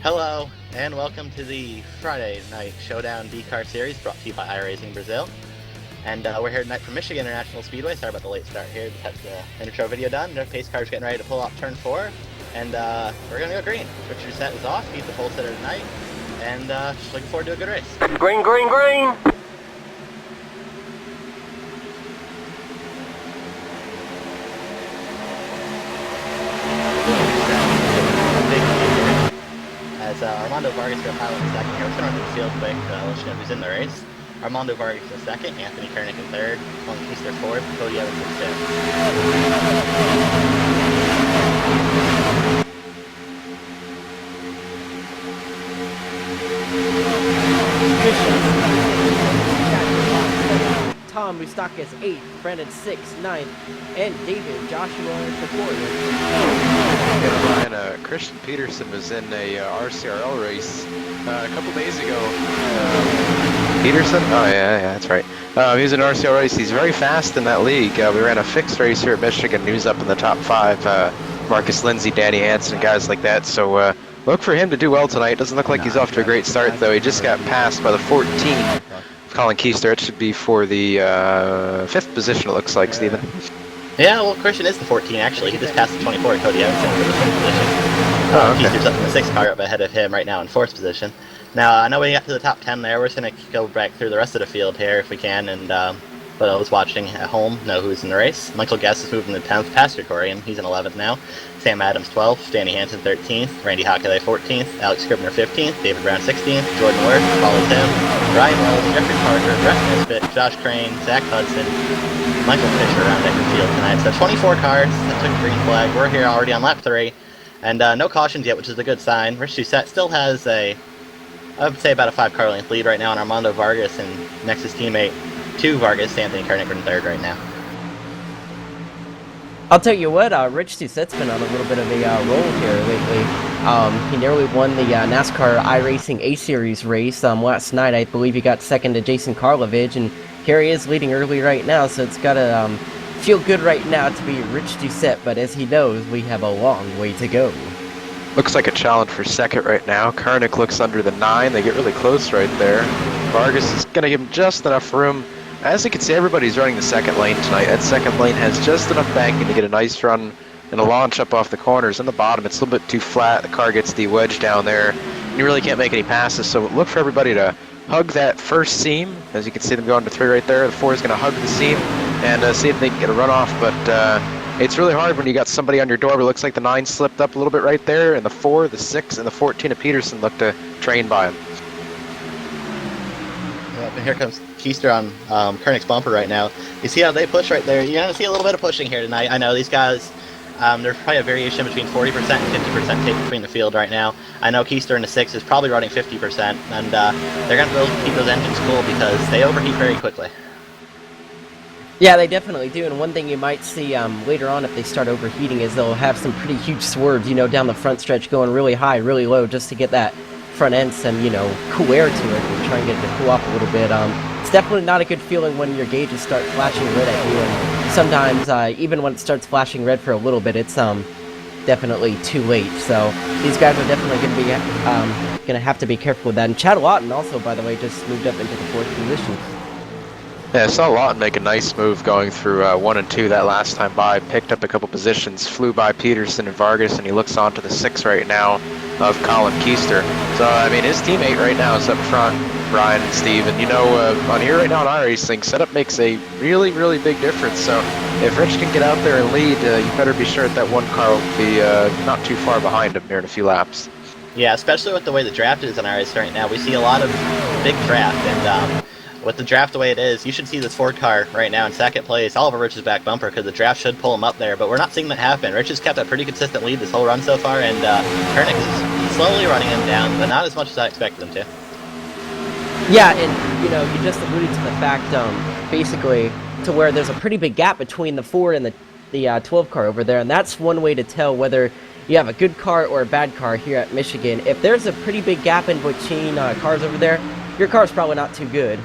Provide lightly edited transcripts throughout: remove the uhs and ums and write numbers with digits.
Hello, and welcome to the Friday Night Showdown D-Car Series brought to you by iRacing Brazil. And we're here tonight from Michigan International Speedway. Sorry about the late start here. Just had the intro video done. Our pace car's getting ready to pull off turn 4. And we're going to go green. Richard set is off. He's the pole sitter tonight. And just looking forward to a good race. Green, green, green! As Armando Vargas got pilot in second here. Let's go on to the field quick. Let you know who's in the race. Armando Vargas in second, Anthony Kernick in third, Colin Keister fourth, Cody Evans in fifth. Tom Moustakis 8th, Brandon 6th, 9th, and David Joshua the 4th. Ryan, Christian Peterson was in a RCRL race a couple days ago. Peterson? Oh yeah, that's right. He was in an RCRL race. He's very fast in that league. We ran a fixed race here at Michigan. He was up in the top 5. Marcus Lindsay, Danny Hansen, guys like that. So look for him to do well tonight. Doesn't look like he's off to a great start though. He just got passed by the 14. Colin Keister. It should be for the 5th position, it looks like, Steven. Yeah, well, Christian is the 14, actually. He just passed the 24, Cody Evans for the 5th position. Keister's up in the 6th car, up ahead of him right now in 4th position. Now, I know we got to the top 10 there. We're just going to go back through the rest of the field here if we can. And but I was watching at home, know who's in the race. Michael Guest is moving to 10th, past Gregorian. He's in 11th now. Sam Adams 12th, Danny Hansen 13th, Randy Hockaday 14th, Alex Scribner 15th, David Brown 16th, Jordan Worth follows him, Ryan Wells, Jeffrey Parker, Brett Nisbet, Josh Crane, Zach Hudson, Michael Fisher around Decker Field tonight. So 24 cars that took a green flag. We're here already on lap 3, and no cautions yet, which is a good sign. Rich Doucette still has I would say about a 5-car length lead right now on Armando Vargas, and next his teammate to Vargas, Anthony Kernick in 3rd right now. I'll tell you what, Rich Doucette's been on a little bit of a roll here lately. He nearly won the NASCAR iRacing A-Series race last night. I believe he got second to Jason Karlovich, and here he is leading early right now, so it's got to feel good right now to be Rich Doucette, but as he knows, we have a long way to go. Looks like a challenge for 2nd right now. Kernick looks under the 9. They get really close right there. Vargas is going to give him just enough room. As you can see, everybody's running the 2nd lane tonight. That 2nd lane has just enough banking to get a nice run and a launch up off the corners. In the bottom, it's a little bit too flat. The car gets de-wedged down there. And you really can't make any passes, so look for everybody to hug that first seam. As you can see them going to 3 right there. The 4 is going to hug the seam and see if they can get a run off. But it's really hard when you got somebody on your door. But it looks like the 9 slipped up a little bit right there. And the 4, the 6, and the 14 of Peterson look to train by him. And here comes Keister on Kernick's bumper right now. You see how they push right there? You're going to see a little bit of pushing here tonight. I know these guys, there's probably a variation between 40% and 50% tape between the field right now. I know Keister in the 6 is probably running 50%, and they're going to be able to keep those engines cool because they overheat very quickly. Yeah, they definitely do, and one thing you might see later on if they start overheating is they'll have some pretty huge swerves, down the front stretch going really high, really low, just to get that front end some, cool air to it and try and get it to cool off a little bit. It's definitely not a good feeling when your gauges start flashing red at you, and sometimes even when it starts flashing red for a little bit, it's definitely too late. So these guys are definitely going to be going to have to be careful with that. And Chad Lawton also, by the way, just moved up into the 4th position. Yeah, I saw Lawton make a nice move going through 1 and 2 that last time by. Picked up a couple positions, flew by Peterson and Vargas, and he looks on to the 6 right now of Colin Keister. So, I mean, his teammate right now is up front, Brian and Steve. And, on here right now on iRacing, setup makes a really, really big difference. So, if Rich can get out there and lead, you better be sure that 1 car will be not too far behind him here in a few laps. Yeah, especially with the way the draft is on iRacing right now. We see a lot of big draft, and with the draft the way it is, you should see this Ford car right now in 2nd place, all over Rich's back bumper, because the draft should pull him up there, but we're not seeing that happen. Rich has kept a pretty consistent lead this whole run so far, and Kernick is slowly running him down, but not as much as I expected him to. Yeah, and, you just alluded to the fact, basically, to where there's a pretty big gap between the 4 and the 12 car over there, and that's one way to tell whether you have a good car or a bad car here at Michigan. If there's a pretty big gap in between cars over there, your car's probably not too good.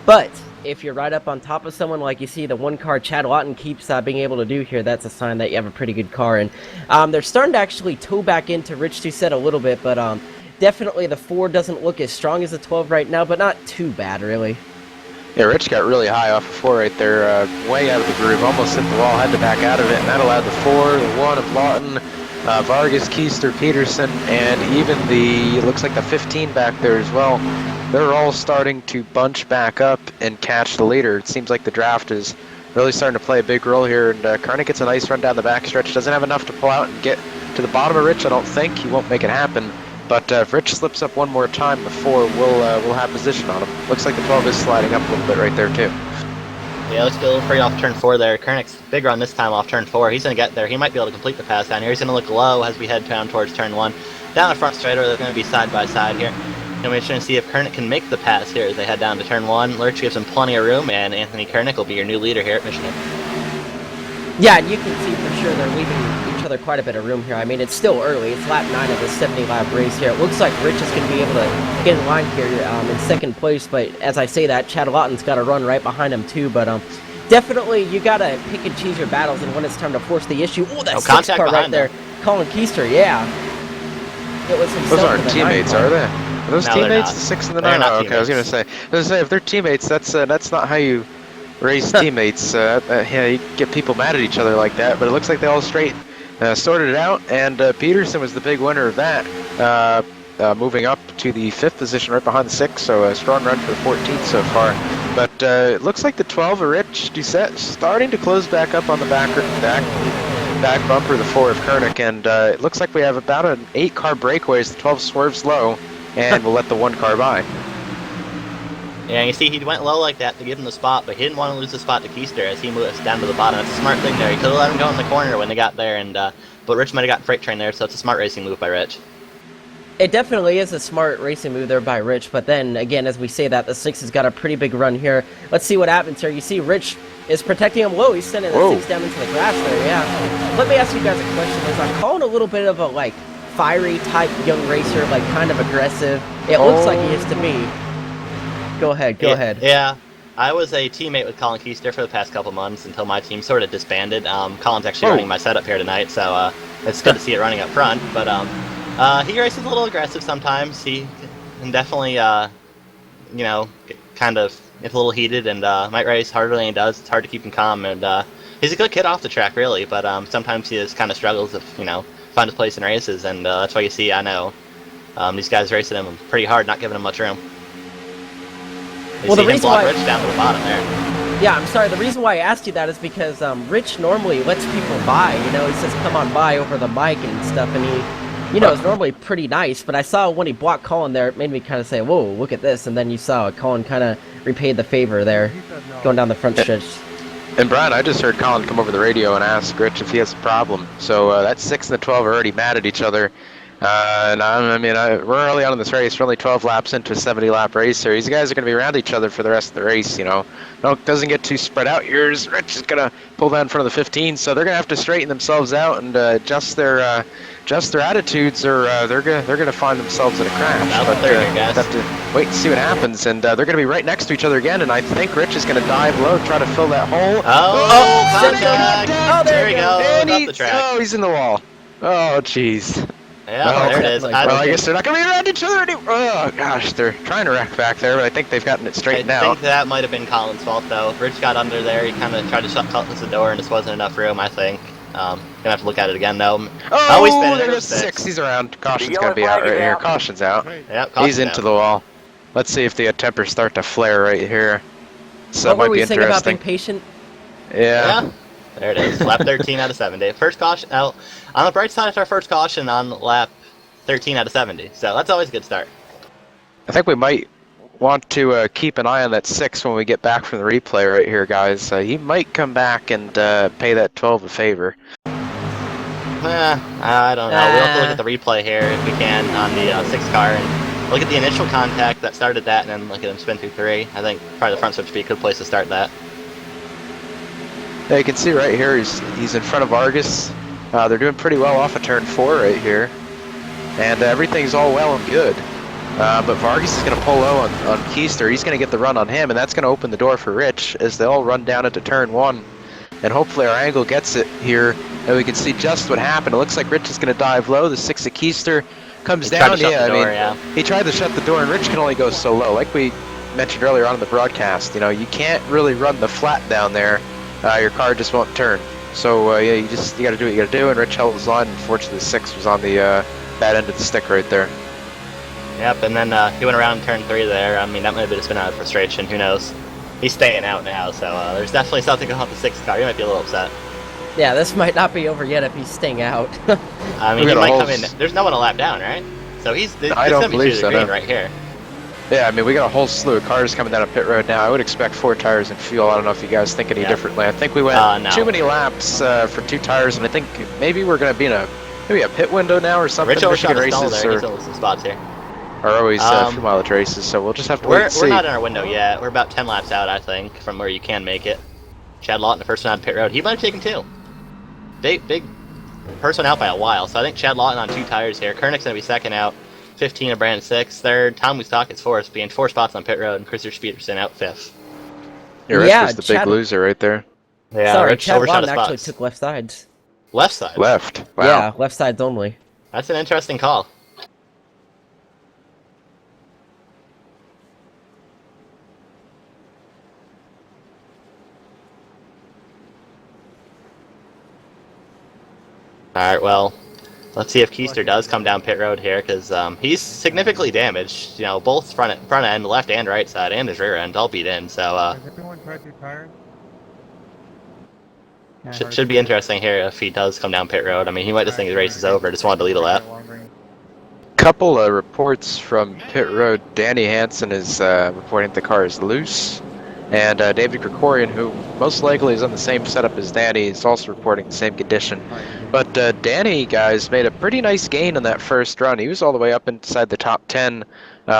But if you're right up on top of someone, like you see the one car Chad Lawton keeps being able to do here, that's a sign that you have a pretty good car. And they're starting to actually toe back into Rich Doucette a little bit, but definitely the 4 doesn't look as strong as the 12 right now, but not too bad, really. Yeah, Rich got really high off of 4 right there, way out of the groove, almost hit the wall, had to back out of it, and that allowed the 4, the 1 of Lawton, Vargas, Keister, Peterson, and even it looks like the 15 back there as well. They're all starting to bunch back up and catch the leader. It seems like the draft is really starting to play a big role here, and Karnik gets a nice run down the backstretch. Doesn't have enough to pull out and get to the bottom of Rich, I don't think. He won't make it happen. But if Rich slips up one more time, the 4 will have position on him. Looks like the 12 is sliding up a little bit right there, too. Yeah, let's go free off turn 4 there. Kernick's big run this time off turn 4. He's going to get there. He might be able to complete the pass down here. He's going to look low as we head down towards turn 1. Down the front straight, they're going to be side by side here. And we're trying to see if Kernick can make the pass here as they head down to turn 1. Lurch gives him plenty of room, and Anthony Kernick will be your new leader here at Michigan. Yeah, and you can see for sure they're leaving each other quite a bit of room here. I mean, it's still early. It's lap 9 of the 70-lap race here. It looks like Rich is going to be able to get in line here in second place, but as I say that, Chad Lawton's got to run right behind him too, but definitely you got to pick and choose your battles, and when it's time to force the issue, oh, that 6 car right there. Colin Keister, yeah. It was himself. Those aren't teammates, are they? Are those no, teammates, the 6 and the 9? Oh, okay, I was going to say, if they're teammates, that's not how you race teammates. Yeah, you get people mad at each other like that, but it looks like they all sorted it out, and Peterson was the big winner of that, moving up to the 5th position right behind the 6, so a strong run for the 14th so far. But it looks like the 12 of Rich Doucette starting to close back up on the back bumper, the 4 of Kernick, and it looks like we have about an 8-car breakaway as the 12 swerves low, and we'll let the 1 car by. Yeah, you see, he went low like that to give him the spot, but he didn't want to lose the spot to Keister as he moves down to the bottom. It's a smart thing there. He could have let him go in the corner when they got there, and but Rich might have gotten freight train there, so it's a smart racing move by Rich. It definitely is a smart racing move there by Rich, but then, again, as we say that, the 6 has got a pretty big run here. Let's see what happens here. You see Rich is protecting him low. He's sending the 6 down into the grass there, yeah. Let me ask you guys a question. Is I'm calling a little bit of a, like, fiery type young racer, like, kind of aggressive. It looks like he is to me. Go ahead. Yeah, I was a teammate with Colin Keister for the past couple months until my team sort of disbanded. Colin's actually running my setup here tonight, so it's good to see it running up front. But he races a little aggressive sometimes. He can definitely, kind of get a little heated and might race harder than he does. It's hard to keep him calm, and he's a good kid off the track, really. But sometimes he just kind of struggles to, find his place in races, and that's why you see, I know, these guys racing him pretty hard, not giving him much room. Well, the reason why Rich down to the bottom there. Yeah, I'm sorry. The reason why I asked you that is because Rich normally lets people by. He says come on by over the mic and stuff, and he, is normally pretty nice. But I saw when he blocked Colin there, it made me kind of say, "Whoa, look at this!" And then you saw Colin kind of repaid the favor there, going down the front stretch. And Brian, I just heard Colin come over the radio and ask Rich if he has a problem. So that 6 and the 12 are already mad at each other. And we're early on in this race. We're only 12 laps into a 70-lap race here. These guys are going to be around each other for the rest of the race, No, it doesn't get too spread out here. Rich is going to pull down in front of the 15, so they're going to have to straighten themselves out and adjust their attitudes, or they're going to find themselves in a crash. But have to wait and see what happens, and they're going to be right next to each other again. And I think Rich is going to dive low, try to fill that hole. There we go. And the track. He's in the wall. Oh, jeez. Yeah, there it is. I guess they're not going to be around each other anymore. Oh, gosh, they're trying to wreck back there, but I think they've gotten it straightened out. I think that might have been Colin's fault, though. Rich got under there. He kind of tried to shut the door, and just wasn't enough room, I think. Gonna have to look at it again, though. Oh, there's 6. He's around. Caution's going to be out right here. Caution's out. Yep, he's into the wall. Let's see if the tempers start to flare right here. So what might were be we saying about being interesting. patient? Yeah. There it is. Lap 13 out of 70. First caution. On the bright side, it's our first caution on lap 13 out of 70. So that's always a good start. I think we might want to keep an eye on that 6 when we get back from the replay right here, guys. He might come back and pay that 12 a favor. I don't know. We'll have to look at the replay here if we can on the 6 car and look at the initial contact that started that, and then look at him spin through 3. I think probably the front switch would be a good place to start that. Yeah, you can see right here he's in front of Vargas. They're doing pretty well off of turn 4 right here. And everything's all well and good. But Vargas is going to pull low on Keister. He's going to get the run on him, and that's going to open the door for Rich as they all run down into turn 1. And hopefully our angle gets it here, and we can see just what happened. It looks like Rich is going to dive low. The 6 of Keister comes down. He tried to shut the door, and Rich can only go so low. Like we mentioned earlier on in the broadcast, you know, you can't really run the flat down there. Your car just won't turn. So yeah, you got to do what you got to do. And Rich held his line. Unfortunately, the 6 was on the bad end of the stick right there. Yep, and then he went around turn 3 there. I mean, that might have just been out of frustration. Who knows? He's staying out now, so there's definitely something going on with the 6 car. He might be a little upset. Yeah, this might not be over yet if he's staying out. I mean, he might come in. There's no one to lap down, right? So he's I don't believe so, green right here. Yeah, I mean, we got a whole slew of cars coming down a pit road now. I would expect 4 tires and fuel. I don't know if you guys think any differently. I think we went too many laps for 2 tires, and I think maybe we're going to be in a pit window now or something. Rich Michigan races there. He's some spots here. Are always few mileage races, so we'll just have to wait and see. We're not in our window yet. We're about 10 laps out, I think, from where you can make it. Chad Lawton, the first one on pit road. He might have taken 2. Big person out by a while, so I think Chad Lawton on 2 tires here. Koenig's going to be second out. 15 of Brandon 6th. Third, Tom Mustakis 4th, being 4 spots on pit road, and Christopher Peterson out 5th. Yeah, Rich was the big loser right there. Yeah, sorry, Chad Lawton actually took left sides. Left side? Left. Wow. Yeah, left sides only. That's an interesting call. Alright, well, let's see if Keister does come down pit road here, because he's significantly damaged. You know, both front end, left and right side, and his rear end all beat in, so should be interesting here if he does come down pit road. I mean, he might just think his race is over, just wanted to lead a lap. Couple of reports from pit road. Danny Hansen is reporting the car is loose. And David Krikorian, who most likely is on the same setup as Danny, is also reporting the same condition. But Danny, guys, made a pretty nice gain on that first run. He was all the way up inside the top 10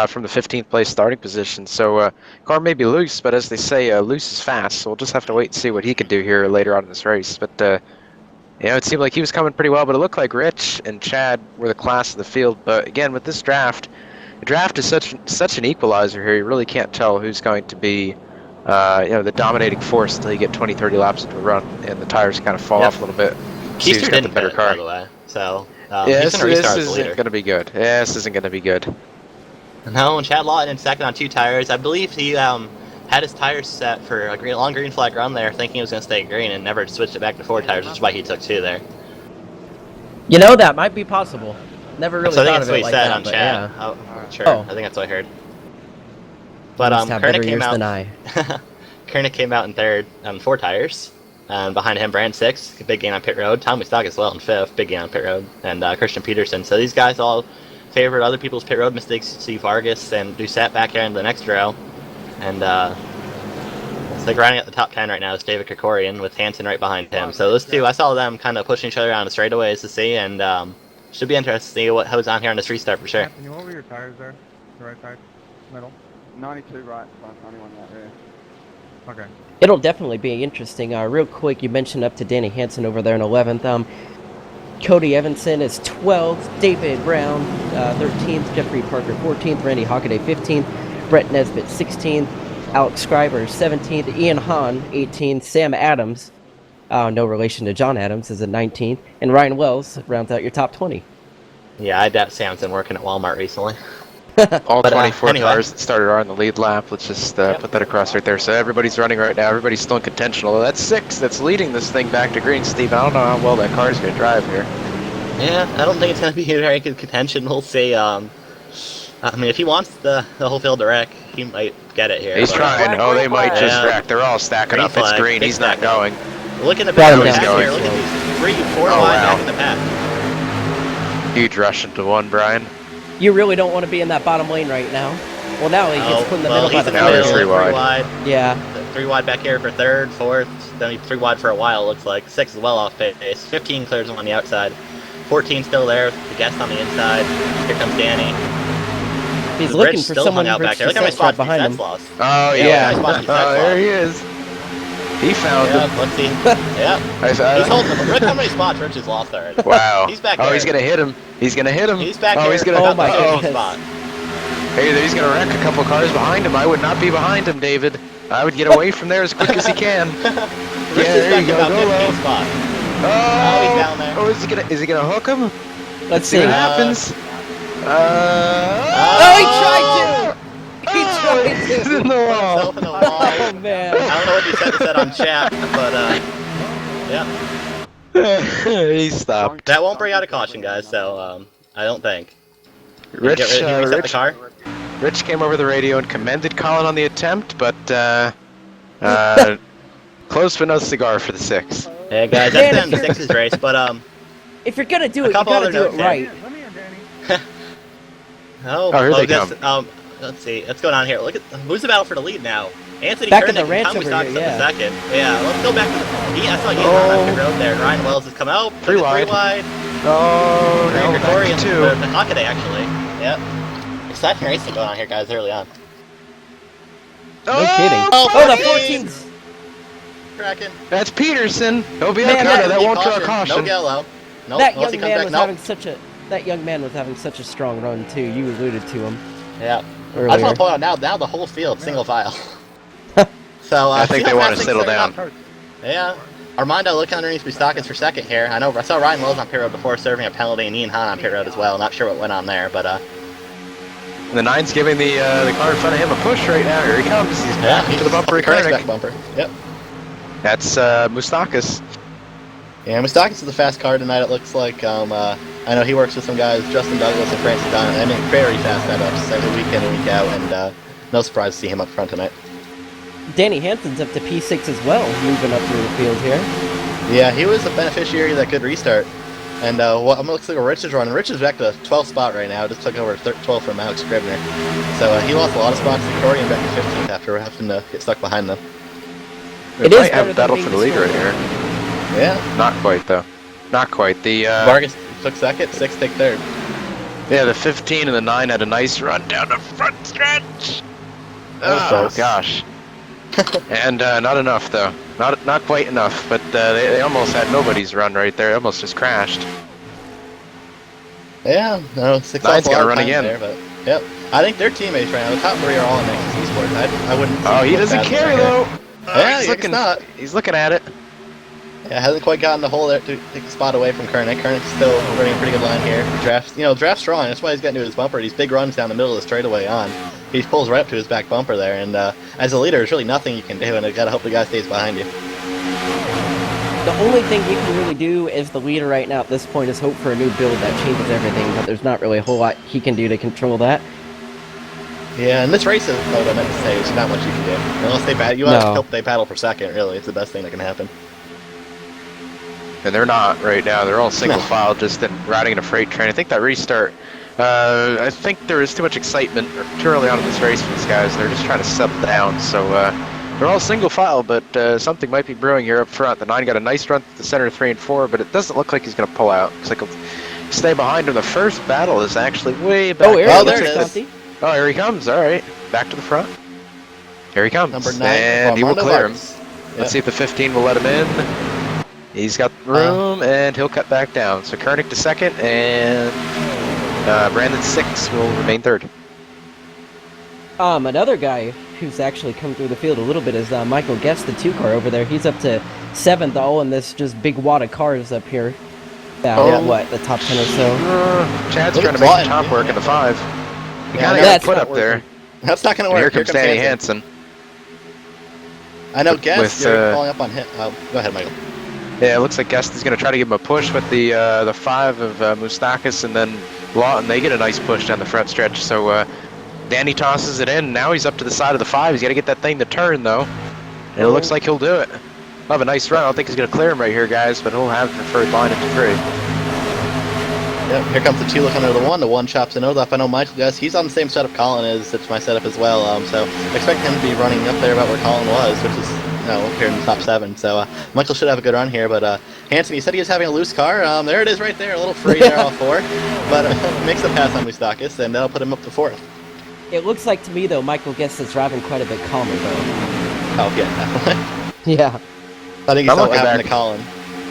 from the 15th place starting position. So car may be loose, but as they say, loose is fast. So we'll just have to wait and see what he can do here later on in this race. But you know, it seemed like he was coming pretty well, but it looked like Rich and Chad were the class of the field. But again, with this draft, the draft is such an equalizer here. You really can't tell who's going to be you know, the dominating force until you get 20-30 laps into a run and the tires kind of fall off a little bit. Keister didn't the better car, by the way. So yeah, this isn't going to be good. Yeah, this isn't going to be good. No, and Chad Lawton in second on 2 tires. I believe he had his tires set for a long green flag run there, thinking he was going to stay green, and never switched it back to 4 tires, which is why he took 2 there. You know, that might be possible. Never really so thought of it it like said that, on Chad. yeah. Oh, sure. I think that's what I heard. But Koenig came out. Koenig came out in third on 4 tires. Behind him, Brand 6, big gain on pit road. Tom Mustakis as well in 5th, big gain on pit road. And Christian Peterson. So these guys all favored other people's pit road mistakes. See Vargas and Doucette back here in the next row. And it's like riding at the top 10 right now is David Krikorian with Hansen right behind him. So those two, I saw them kind of pushing each other around the straightaways to see, and should be interesting to see what goes on here on this restart for sure. Can you over your tires there? The right side? Middle? 92 right, 91 right rear. Okay. It'll definitely be interesting. Real quick, you mentioned up to Danny Hansen over there in 11th. Cody Evanson is 12th, David Brown 13th, Jeffrey Parker 14th, Randy Hockaday 15th, Brett Nesbitt 16th, Alex Schreiber 17th, Ian Hahn 18th, Sam Adams, no relation to John Adams, is at 19th, and Ryan Wells rounds out your top 20. Yeah, I doubt Sam's been working at Walmart recently. All 24 cars that started are on the lead lap. Let's just put that across right there. So everybody's running right now. Everybody's still in contention. Although that's 6 that's leading this thing back to green. Steve, I don't know how well that car's going to drive here. Yeah, I don't think it's going to be a very good contention. We'll see. I mean, if he wants the whole field to wreck, he might get it here. He's trying. Oh, they might just wreck. They're all stacking up. It's green. He's not going. Look at the back here. Look at these 3, 4 wide back in the pack. Huge rush into 1, Brian. You really don't want to be in that bottom lane right now. Well, now he gets put in the middle by the middle. 3 wide. Yeah. 3 wide back here for 3rd, 4th. Then he's 3 wide for a while, it looks like. 6 is well off pace. 15 clears him on the outside. 14 still there. The guest on the inside. Here comes Danny. He's looking for someone out back there. Look how many spots behind him. Oh, yeah. Oh, there he is. He found him. Let's see. Yeah. He's holding him. Look how many spots Rich has lost already. Wow. He's back there. Oh, he's going to hit him. He's going to hit him. He's back there. here. He's going to my spot. Hey, he's going to wreck a couple cars behind him. I would not be behind him, David. I would get away from there as quick as he can. Rich is there you back go. about Go 15 low. spot. Oh, he's down there. Oh, is he gonna hook him? Let's See see. what happens. Oh, he tried to! He tried He's to! in the wall. Himself in the wall. Oh, man. I don't know what you said on chat, but yeah. He stopped. That won't bring out a caution, guys, so I don't think. Rich, Did you reset the car? Rich came over the radio and commended Colin on the attempt, but close but no cigar for the 6. Yeah, guys, that's the end of the 6's race, but If you're gonna do it, you couple gotta other do it notes here. right. Let me in, Danny. here they guess, come. let's see, what's going on here? Look at who's the battle for the lead now. Anthony Back in Kernick the ranch and Tommy over Stocks here, up the second. Yeah, let's go back to the. I saw you on the road there. Ryan Wells has come out. Three wide. Oh, no, Corey back and to 2. the Hockaday actually. Yep. Exciting racing going on here, guys, early on. No kidding. Oh, Oh, the 14s! 14s! Cracking. That's Peterson. He'll be Man, okay. that- That won't draw a caution. No yellow. Nope, That unless he young comes man back. was Nope. having such a strong run too. You alluded to him Yeah. I earlier. just want to point out now the whole field single file. So I think they want to settle down. Yeah. Armando looking underneath Bustakis for second here. I saw Ryan Wells on pit road before serving a penalty, and Ian Hahn on pit road as well. Not sure what went on there, but The 9's giving the car in front of him a push right now. Here he comes. He's back into the bumper. Back Kernick. bumper. Yep. That's Mustakis. Yeah, Mustakis is a fast car tonight. It looks like. I know he works with some guys, Justin Douglas and Francis Dunn. I mean, very fast setups every week in and week out, and no surprise to see him up front tonight. Danny Hansen's up to P6 as well, moving up through the field here. Yeah, he was a beneficiary of that good restart. And what looks like a Rich is running. Rich is back to 12th spot right now. Just took over 12 from Alex Scribner. So he lost a lot of spots to Corey and back to 15th after having to get stuck behind them. We It is might have a better than battle for the being lead right destroyed. here. Yeah. Not quite though. Not quite. The Vargas took second, 6 take third. yeah, the 15 and the 9 had a nice run down the front stretch. Oh close. gosh. And not enough though. Not quite enough. But they almost had nobody's run right there. They almost just crashed. Yeah, no, 6 Nine's off a gotta lot of run time again. There, but yep. I think they're teammates right now. The top 3 are all in Nexus Esports. I wouldn't. Oh, he doesn't care though. Yeah, he's it's not. He's looking at it. Yeah, hasn't quite gotten the hole there to take the spot away from Kernick. Kernick's still running a pretty good line here. Draft strong. That's why he's getting to his bumper. These big runs down the middle of the straightaway on. He pulls right up to his back bumper there, and as a leader, there's really nothing you can do, and you gotta hope the guy stays behind you. The only thing you can really do as the leader right now at this point is hope for a new build that changes everything, but there's not really a whole lot he can do to control that. Yeah, and this race is what I meant to say. There's not much you can do unless they battle. You want to hope they battle for second. Really, it's the best thing that can happen. And they're not right now. They're all single file, just riding in a freight train. I think that restart. I think there is too much excitement too early on in this race for these guys. They're just trying to settle down. So they're all single file, but something might be brewing here up front. The 9 got a nice run to the center 3 and 4, but it doesn't look like he's going to pull out. Looks like he'll stay behind him. The first battle is actually way back. Oh, there it is. Oh, here he comes. All right, back to the front. Here he comes. Number 9, and he will Armando clear him. Vargas. Let's see if the 15 will let him in. He's got room, and he'll cut back down. So Kernick to second, and Brandon 6 will remain third. Another guy who's actually come through the field a little bit is Michael Guest, the 2 car over there. He's up to 7th, all in this just big wad of cars up here. What, the top 10 or so? Chad's Look trying at to make Vaughn, the top work in the 5. He kind of that's got put not up there. That's not going to And work. here comes Danny Hansen. I know Guest, with, you're calling up on him. Go ahead, Michael. Yeah, it looks like Guest is going to try to give him a push with the 5 of Mustakis, and then Lawton. They get a nice push down the front stretch. So Danny tosses it in. Now he's up to the side of the 5. He's got to get that thing to turn, though. And it looks like he'll do it. He'll have a nice run. I don't think he's going to clear him right here, guys, but he'll have the preferred line into 3. Yep, here comes the 2 looking under the 1. The 1 chops the nose off. I know Michael Guest, he's on the same setup Colin is. It's my setup as well. So expect him to be running up there about where Colin was, which is up here in the top 7. So Michael should have a good run here. But Hansen, he said he was having a loose car. There it is right there, a little free there off 4. But makes the pass on Mustakis, and that'll put him up to 4th. It looks like to me, though, Michael Guest is driving quite a bit calmer, though. Oh, yeah, definitely. Yeah. I think he's not what happened to Colin.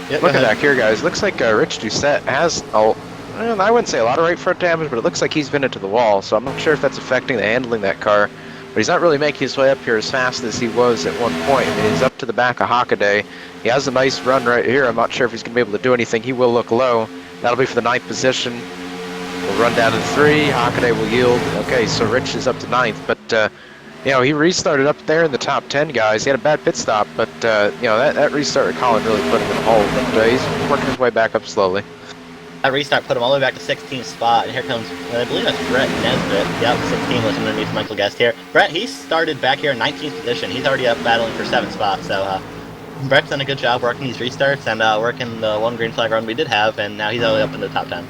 Yep, Looking back here, guys, looks like Rich Doucette has Well, I wouldn't say a lot of right front damage, but it looks like he's been into the wall, so I'm not sure if that's affecting the handling of that car. But he's not really making his way up here as fast as he was at one point. I mean, he's up to the back of Hockaday. He has a nice run right here. I'm not sure if he's going to be able to do anything. He will look low. That'll be for the 9th position. We'll run down to 3. Hockaday will yield. Okay, so Rich is up to 9th, but you know, he restarted up there in the top 10, guys. He had a bad pit stop, but you know, that restart with Colin really put him in a hole. But he's working his way back up slowly. That restart put him all the way back to 16th spot, and here comes, I believe that's Brett Nesbitt. Yep, 16 was underneath Michael Guest here. Brett, he started back here in 19th position. He's already up battling for 7th spot, so Brett's done a good job working these restarts and working the one green flag run we did have, and now he's all the way up in the top 10.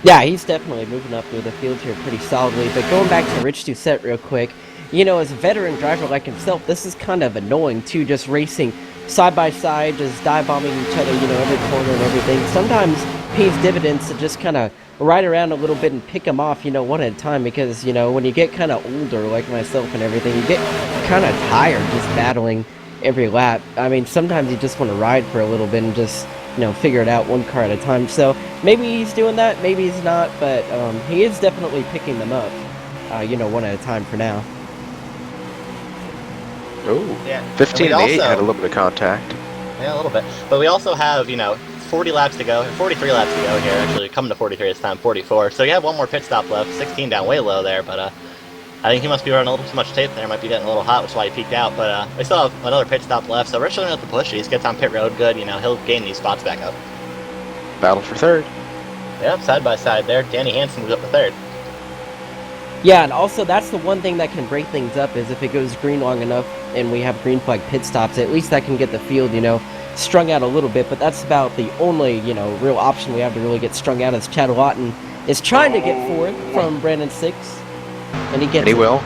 Yeah, he's definitely moving up through the field here pretty solidly. But going back to Rich Doucette real quick, you know, as a veteran driver like himself, this is kind of annoying too, just racing side by side, just dive bombing each other, you know, every corner and everything. Sometimes pays dividends to just kind of ride around a little bit and pick them off, you know, one at a time, because, you know, when you get kind of older like myself and everything, you get kind of tired just battling every lap. I mean, sometimes you just want to ride for a little bit and just, you know, figure it out one car at a time. So maybe he's doing that, maybe he's not, but he is definitely picking them up, you know, one at a time for now. Oh, Yeah. 15 and 8 had a little bit of contact. Yeah, a little bit. But we also have, you know, 40 laps to go, 43 laps to go here, actually, coming to 43 this time, 44. So you have one more pit stop left, 16 down way low there, but I think he must be running a little too much tape there, might be getting a little hot, which is why he peaked out, but we still have another pit stop left, so Rich doesn't have to push. He gets on pit road good, you know, he'll gain these spots back up. Battle for 3rd. Yep, side by side there, Danny Hansen moves up to 3rd. Yeah, and also that's the one thing that can break things up is if it goes green long enough and we have green flag pit stops, at least that can get the field, you know, strung out a little bit, but that's about the only, you know, real option we have to really get strung out. As Chad Lawton is trying to get 4th from Brandon 6, and he gets it. Will.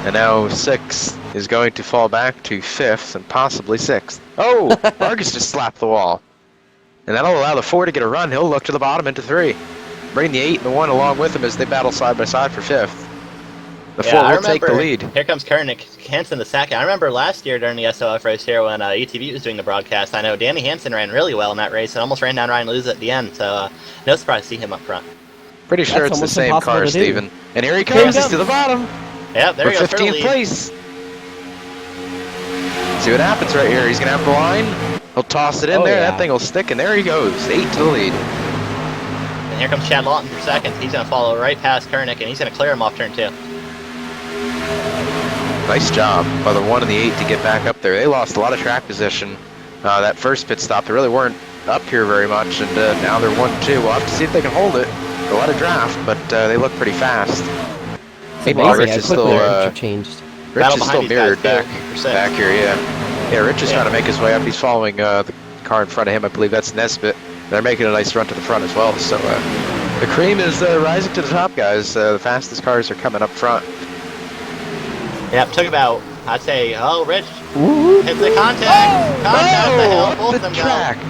And now 6 is going to fall back to 5th and possibly 6th. Oh, Vargas just slapped the wall. And that'll allow the 4 to get a run. He'll look to the bottom into 3. Bring the 8 and the 1 along with him as they battle side by side for 5th. The 4 will take the lead. Here comes Kernick Hansen the second. I remember last year during the SOF race here when ETV was doing the broadcast, I know Danny Hansen ran really well in that race and almost ran down Ryan Lewis at the end, so no surprise to see him up front. Pretty sure That's it's the same car, Steven. And here he Here he comes, he's comes. to the bottom. Yeah, there he goes. 15th place. See what happens right here. He's going to have the line. He'll toss it in there. Yeah. That thing will stick, and there he goes. 8 to the lead. And here comes Chad Lawton for second. He's going to follow right past Kernick, and he's going to clear him off turn 2. Nice job by the 1 and the 8 to get back up there. They lost a lot of track position. That first pit stop, they really weren't up here very much, and now they're 1-2. We'll have to see if they can hold it. A lot of draft, but they look pretty fast. Amazing Rich how is quickly still they're interchanged. Rich Battle is still behind these mirrored guys, back here, yeah. Yeah, Rich is trying to make his way up. He's following the car in front of him. I believe that's Nesbitt. They're making a nice run to the front as well. So the cream is rising to the top, guys. The fastest cars are coming up front. Yep, took about, I'd say, Rich hits the contact. Contact the hill, both of them track. go.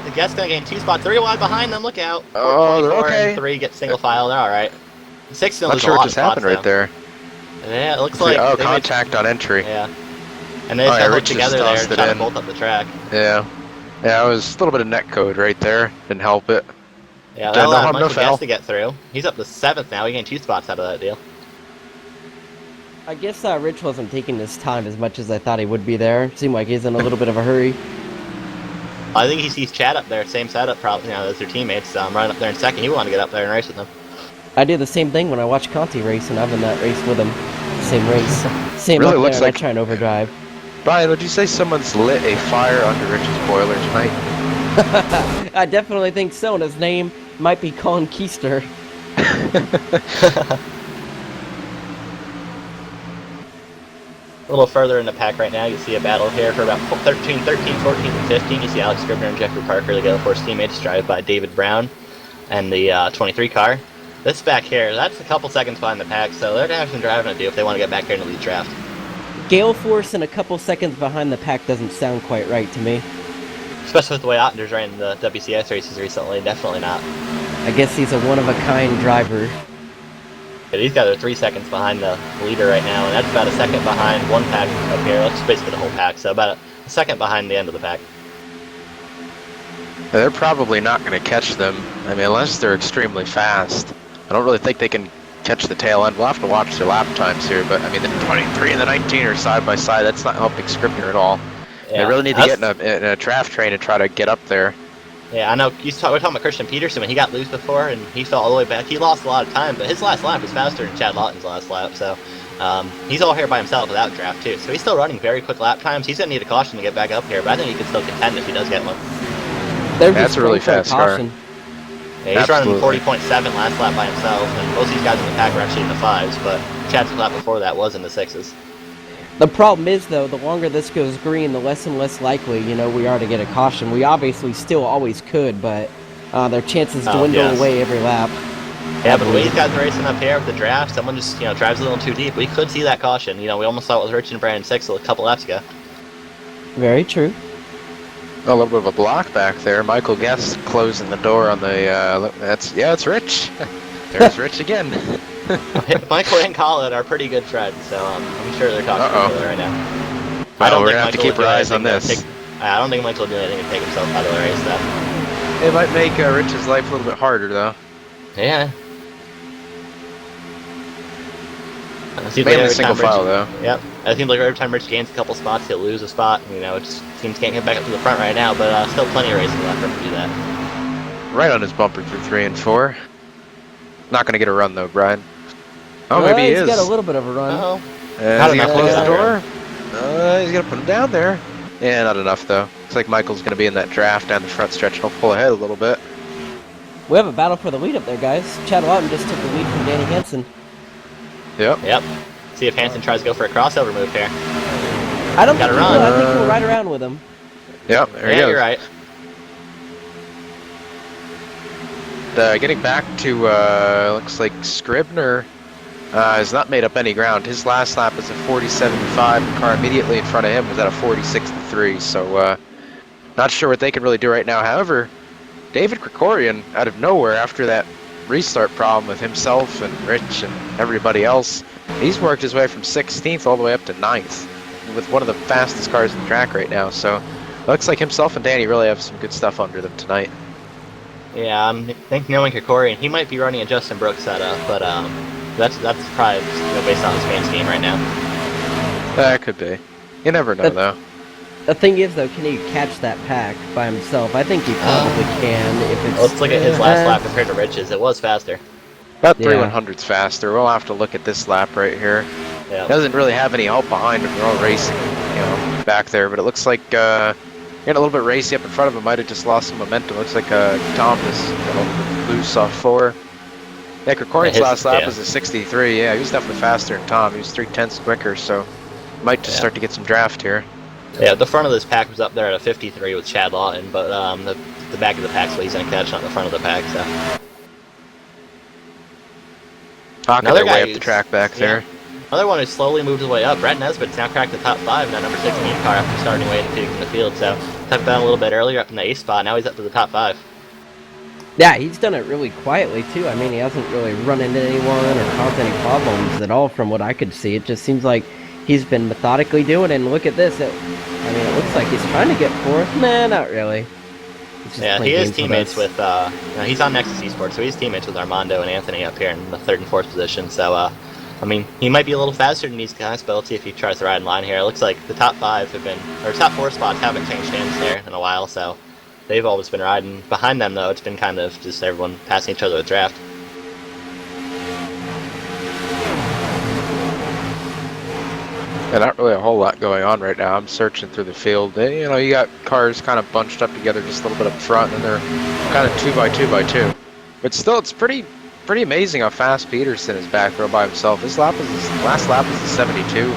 The Guest's going to gain 2 spots, 3 wide behind them, look out. Oh, they're 4 okay. and 3 get single file, they're alright. 6 still Not lose sure a what lot just of spots, happened right there. Yeah, it looks like Oh, they contact on entry. Yeah. And they just got Rich together just there tossed and it trying to in. bolt up the track. Yeah. Yeah, it was a little bit of net code right there. Didn't help it. Yeah, No that allowed harm, no Michael foul. Guest to get through. He's up to 7th now, he gained 2 spots out of that deal. I guess Rich wasn't taking his time as much as I thought he would be there. Seemed like he's in a little bit of a hurry. I think he sees Chad up there, same setup probably, you know, as their teammates, running up there in second. He wanted to get up there and race with them. I do the same thing when I watch Conti race, and I'm in that race with him. Same race. Same Really up looks there, like- and I try and overdrive. Brian, would you say someone's lit a fire under Rich's boiler tonight? I definitely think so, and his name might be Colin Keister. A little further in the pack right now, you see a battle here for about 13, 14, and 15. You see Alex Scribner and Jeffrey Parker, the Gale Force teammates, drive by David Brown and the 23 car. This back here, that's a couple seconds behind the pack, so they're going to have some driving to do if they want to get back here in the lead draft. Gale Force and a couple seconds behind the pack doesn't sound quite right to me. Especially with the way Ottender's ran the WCS races recently, definitely not. I guess he's a one-of-a-kind driver. But these guys are 3 seconds behind the leader right now, and that's about a second behind one pack up here. That's basically the whole pack, so about a second behind the end of the pack. They're probably not going to catch them. I mean, unless they're extremely fast. I don't really think they can catch the tail end. We'll have to watch their lap times here, but I mean, the 23 and the 19 are side by side. That's not helping Scribner at all. Yeah. They really need to get in a draft train and try to get up there. Yeah, I know. We're talking about Christian Peterson when he got loose before and he fell all the way back. He lost a lot of time, but his last lap was faster than Chad Lawton's last lap, so he's all here by himself without draft too. So he's still running very quick lap times. He's going to need a caution to get back up here, but I think he can still contend if he does get one. That's a really fast car. Yeah, he's running 40.7 last lap by himself, and most of these guys in the pack are actually in the 5s, but Chad's lap before that was in the 6s. The problem is, though, the longer this goes green, the less and less likely, we are to get a caution. We obviously still always could, but their chances dwindle away every lap. Yeah, but the way these guys are racing up here with the draft, someone just, drives a little too deep. We could see that caution. We almost saw it with Rich and Brandon 6 a couple laps ago. Very true. A little bit of a block back there. Michael Guest closing the door on the, it's Rich. There's Rich again. Michael and Colin are pretty good friends, so I'm sure they're talking to each other right now. We're going to have to keep our eyes on this. I don't think Michael will do anything to take himself out of the race, though. It might make Rich's life a little bit harder, though. Yeah. Mainly single file, though. Yep. It seems like every time Rich gains a couple spots, he'll lose a spot. It just seems can't get back up to the front right now, but still plenty of racing left for him to do that. Right on his bumper through 3 and 4. Not going to get a run, though, Brian. Oh, well, maybe he is. He's got a little bit of a run. Uh-oh. Is he going to close the door? He's going to put him down there. Yeah, not enough, though. Looks like Michael's going to be in that draft down the front stretch, and he'll pull ahead a little bit. We have a battle for the lead up there, guys. Chad Lawton just took the lead from Danny Hansen. Yep. See if Hansen tries to go for a crossover move here. I don't think he will. I think we'll ride around with him. Yep, there he goes. You're right. Getting back to, looks like Scribner has not made up any ground. His last lap was a 47.5. The car immediately in front of him was at a 46.3. So, not sure what they can really do right now. However, David Krikorian, out of nowhere after that restart problem with himself and Rich and everybody else, he's worked his way from 16th all the way up to 9th with one of the fastest cars in the track right now. So, looks like himself and Danny really have some good stuff under them tonight. Yeah, I think knowing Krikorian, he might be running a Justin Brooks setup, but that's probably based on his main scheme right now. That could be. You never know, though. The thing is, though, can he catch that pack by himself? I think he probably can. If it's, let's look at his last lap compared to Rich's. It was faster. About 3/100s faster. We'll have to look at this lap right here. Yeah. Doesn't really have any help behind him. They're all racing, back there. But it looks like getting a little bit racy up in front of him. Might have just lost some momentum. Looks like Tom is a little bit loose off 4. Yeah, Krikorian's last lap was a 63. Yeah, he was definitely faster than Tom. He was 3/10 quicker, so might just start to get some draft here. Yeah, the front of this pack was up there at a 53 with Chad Lawton, but the back of the pack's what he's going to catch, not the front of the pack. So. Talking their way up the track back there. Another one who's slowly moved his way up. Brett Nesbitt's now cracked the top 5 in that number 16 car after starting way in the field. So tucked down a little bit earlier up in the 8th spot. Now he's up to the top 5. Yeah, he's done it really quietly, too. I mean, he hasn't really run into anyone or caused any problems at all from what I could see. It just seems like he's been methodically doing it, and look at this. It looks like he's trying to get 4th. Nah, not really. Yeah, he is teammates with, he's on Nexus Esports, so he's teammates with Armando and Anthony up here in the 3rd and 4th position. So, he might be a little faster than these guys, but let's see if he tries to ride in line here. It looks like the top 5 have been, or top 4 spots haven't changed hands there in a while, so they've always been riding. Behind them, though, it's been kind of just everyone passing each other with draft. Yeah, not really a whole lot going on right now. I'm searching through the field. You got cars kind of bunched up together just a little bit up front, and they're kind of 2 by 2 by 2. But still, it's pretty amazing how fast Peterson is back there by himself. His last lap was the 72.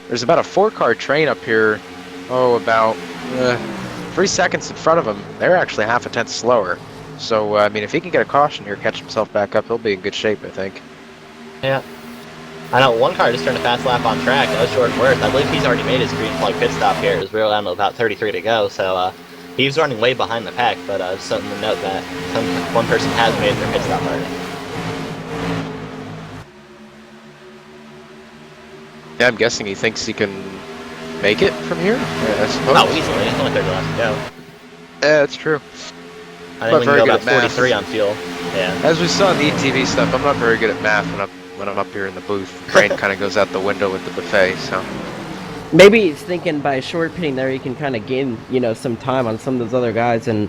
There's about a 4-car train up here, about 3 seconds in front of him. They're actually half a tenth slower. So, if he can get a caution here, catch himself back up, he'll be in good shape, I think. Yeah. I know one car just turned a fast lap on track. That was Jordan Worth. I believe he's already made his green flag pit stop here. It was real down to about 33 to go, so he was running way behind the pack, but something to note that one person has made their pit stop already. Yeah, I'm guessing he thinks he can make it from here, I suppose. Oh, easily. It's only 30 laps to go. Yeah, that's true. I think we can go about 43 on fuel. Yeah. As we saw in the ETV stuff, I'm not very good at math when I'm up here in the booth. Brain kind of goes out the window with the buffet, so. Maybe he's thinking by short pitting there he can kind of gain, some time on some of those other guys and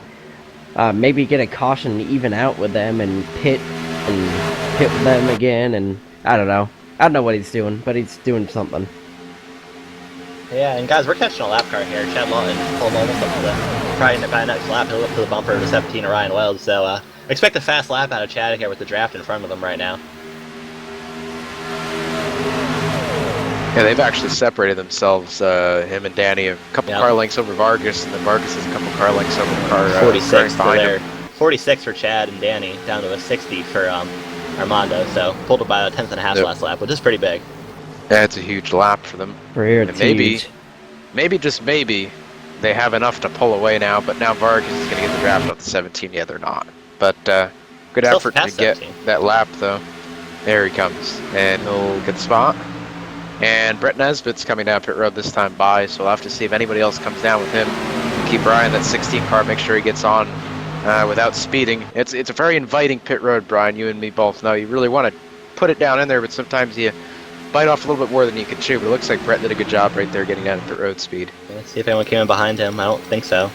maybe get a caution even out with them and pit with them again, and I don't know. I don't know what he's doing, but he's doing something. Yeah, and guys, we're catching a lap car here. Chad Lawton pulled almost up to the, probably by next lap, he'll up to the bumper to 17 of Ryan Wells, so expect a fast lap out of Chad here with the draft in front of him right now. Yeah, they've actually separated themselves, him and Danny, a couple car lengths over Vargas, and then Vargas is a couple car lengths over car 46 behind there. him. 46 for Chad and Danny, down to a 60 for Armando, so pulled about a 10th and a half last lap, which is pretty big. Yeah, it's a huge lap for them. For here, and maybe, just maybe, they have enough to pull away now, but now Vargas is going to get the draft off the 17. Yeah, they're not. But good Still effort to get 17. that lap, though. There he comes, and he'll get the spot. And Brett Nesbitt's coming down pit road this time by, so we'll have to see if anybody else comes down with him. Keep Brian that 16 car, make sure he gets on without speeding. It's a very inviting pit road, Brian. You and me both know. You really want to put it down in there, but sometimes you bite off a little bit more than you can chew. But it looks like Brett did a good job right there getting down at pit road speed. Let's see if anyone came in behind him. I don't think so.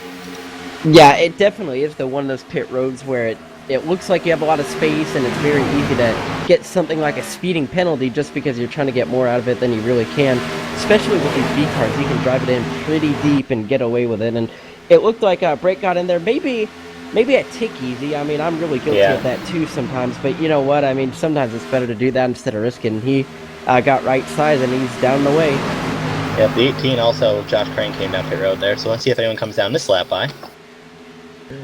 Yeah, it definitely is one of those pit roads where it looks like you have a lot of space and it's very easy to get something like a speeding penalty just because you're trying to get more out of it than you really can. Especially with these B cars, you can drive it in pretty deep and get away with it. And it looked like Brett got in there maybe a tick easy. I mean, I'm really guilty of that too sometimes. But you know what? I mean, sometimes it's better to do that instead of risking. He got right size and he's down the way. Yeah, the 18 also, Josh Crane came down pit road there. So let's see if anyone comes down this lap by.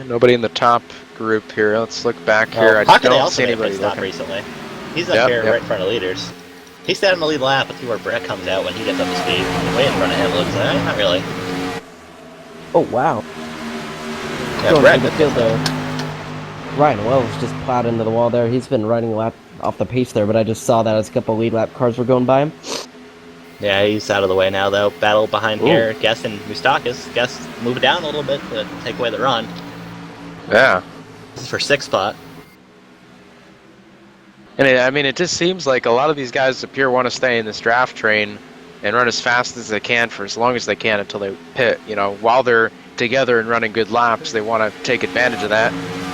Nobody in the top group here. Let's look back here. I don't see anybody stop recently. He's up here right in front of leaders. He's sat in the lead lap. Let's see where Brett comes out when he gets up to speed. Way in front of him, looks like. Not really. Oh, wow. Yeah, Going Brett through the field there. Ryan Wells just plowed into the wall there. He's been riding a lap off the pace there, but I just saw that as a couple lead lap cars were going by him. Yeah, he's out of the way now, though. Battle behind here. Guess and Mustakis. Guess move it down a little bit to take away the run. Yeah. This is for 6th spot. And I mean, it just seems like a lot of these guys up here want to stay in this draft train and run as fast as they can for as long as they can until they pit. You know, while they're together and running good laps, they want to take advantage of that.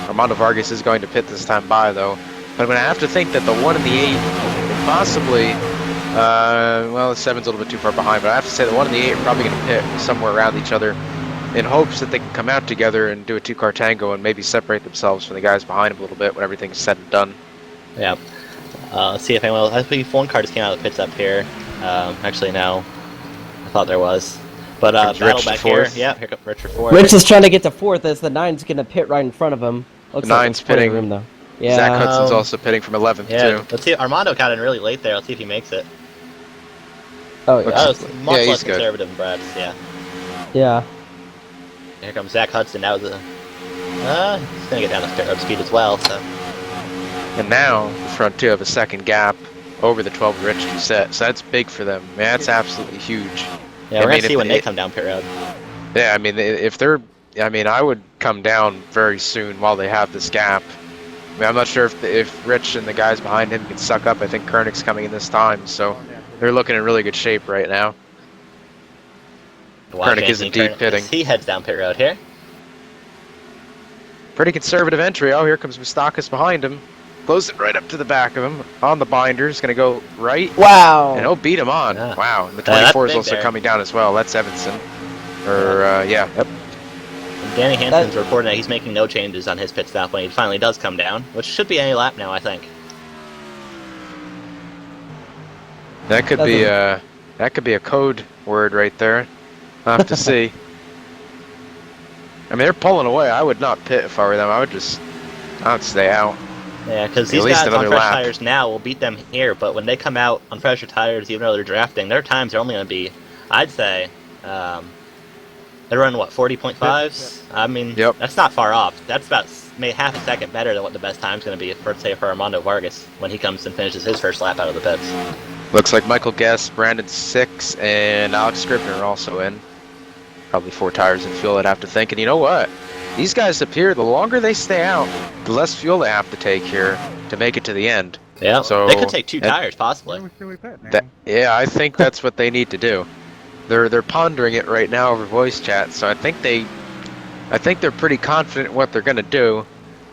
Armando Vargas is going to pit this time by, though. But I'm going to have to think that the 1 and the 8, and possibly, well, the 7's a little bit too far behind, but I have to say the 1 and the 8 are probably going to pit somewhere around each other in hopes that they can come out together and do a 2-car tango and maybe separate themselves from the guys behind them a little bit when everything's said and done. Yeah. Let's see if anyone else. I believe one car just came out of the pits up here. Actually, no. I thought there was. But battle back here. Yeah, here comes Rich for 4th. Rich is trying to get to 4th as the 9's going to pit right in front of him. Looks the like 9's pitting. room, though. Yeah. Zach Hudson's also pitting from 11th, too. Let's see. Armando got in really late there. Let's see if he makes it. Oh, yeah. That was much less he's conservative than Brad's, yeah. Yeah. Here comes Zach Hudson. That was a... he's going to get down to pit road speed as well, so... And now, the front two have a second gap over the 12 Rich to set, so that's big for them. Man, that's absolutely huge. Yeah, we're going to see when they come down pit road. Yeah, I mean, if they're... I mean, I would come down very soon while they have this gap. I mean, I'm not sure if Rich and the guys behind him can suck up. I think Koenig's coming in this time, so they're looking in really good shape right now. Koenig is indeed pitting. He heads down pit road here. Pretty conservative entry. Oh, here comes Mustakis behind him. Close it right up to the back of him. On the binders, going to go right. Wow. And he'll beat him on. Yeah. Wow. And the 24 is also there. coming down as well. That's Evanson. Yeah. Yep. And Danny Hansen's reporting that he's making no changes on his pit stop when he finally does come down, which should be any lap now, I think. That could be a code word right there. I'll have to see. I mean, they're pulling away. I would not pit if I were them. I would stay out. Yeah, because these guys on fresh tires now will beat them here, but when they come out on fresher tires, even though they're drafting, their times are only going to be, I'd say, they're running, what, 40.5s? I mean, that's not far off. That's about maybe half a second better than what the best time's going to be, for, say, for Armando Vargas when he comes and finishes his first lap out of the pits. Looks like Michael Guest, Brandon 6, and Alex Scribner are also in. Probably 4 tires in fuel, I'd have to think. And you know what? These guys up here, the longer they stay out, the less fuel they have to take here to make it to the end. Yeah, so they could take 2 tires, possibly. Yeah, I think that's what they need to do. They're pondering it right now over voice chat, so I think they're pretty confident in what they're going to do.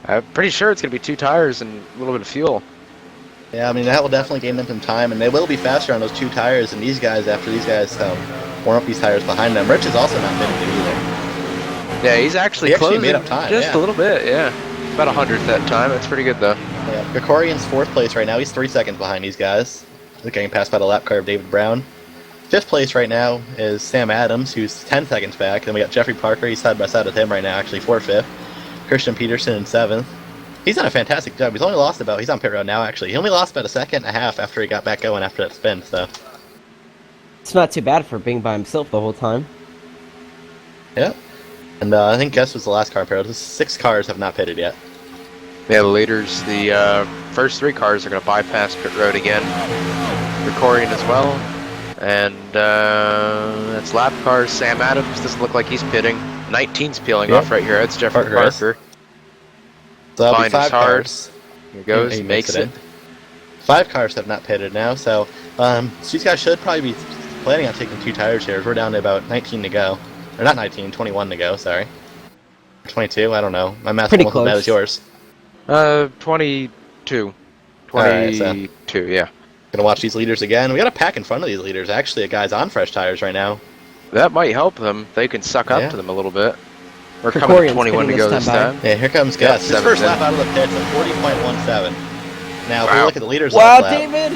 I'm pretty sure it's going to be 2 tires and a little bit of fuel. Yeah, I mean, that will definitely gain them some time, and they will be faster on those 2 tires than these guys after these guys warm up these tires behind them. Rich is also not pitting it either. Yeah, he's actually closing made up time, just a little bit, yeah. About 100th that time. That's pretty good, though. Yeah, Gregorian's 4th place right now. He's 3 seconds behind these guys. He's getting passed by the lap car of David Brown. 5th place right now is Sam Adams, who's 10 seconds back. Then we got Jeffrey Parker. He's side by side with him right now, actually for 5th. Christian Peterson in 7th. He's done a fantastic job. He's only lost he's on pit road now, actually. He only lost about 1.5 seconds after he got back going after that spin, so. It's not too bad for being by himself the whole time. Yeah. And I think Guess was the last car pit road. 6 cars have not pitted yet. Yeah, the leaders, the first 3 cars are going to bypass pit road again. Gregorian as well. And that's lap cars. Sam Adams doesn't look like he's pitting. 19's peeling off right here. That's Jeffrey Parker. So that'll be 5 cars. Here goes, he makes it. 5 cars have not pitted now, so these guys should probably be planning on taking 2 tires here. We're down to about 19 to go. Or not 19, 21 to go, sorry. 22, I don't know. My math's almost as bad as yours. 22. 22, right, so. yeah. Gonna watch these leaders again. We got a pack in front of these leaders. Actually, a guy's on fresh tires right now. That might help them. They can suck up to them a little bit. We're coming to 21 to go this time. Yeah, here comes Gus. His first lap out of the pits at 40.17. Now, if we look at the leaders wow, lap. David!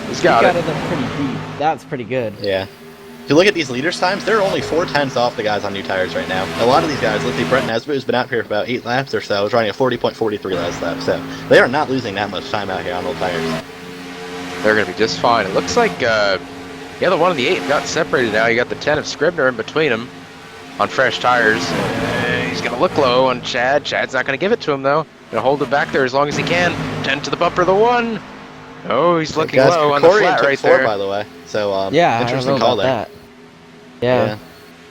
He's got it. Pretty deep. That's pretty good. Yeah. If you look at these leaders' times, they're only 4/10 off the guys on new tires right now. A lot of these guys, let's see, Brent Nesbitt, who's been out here for about 8 laps or so, is running a 40.43 last lap. So they are not losing that much time out here on old tires. They're going to be just fine. It looks like the one of the 8 got separated now. You got the 10 of Scribner in between them on fresh tires. He's going to look low on Chad. Chad's not going to give it to him, though. Going to hold it back there as long as he can. 10 to the bumper, the 1. Oh, he's looking low on the flat right there. By the way. So, yeah, interesting call there. That. Yeah.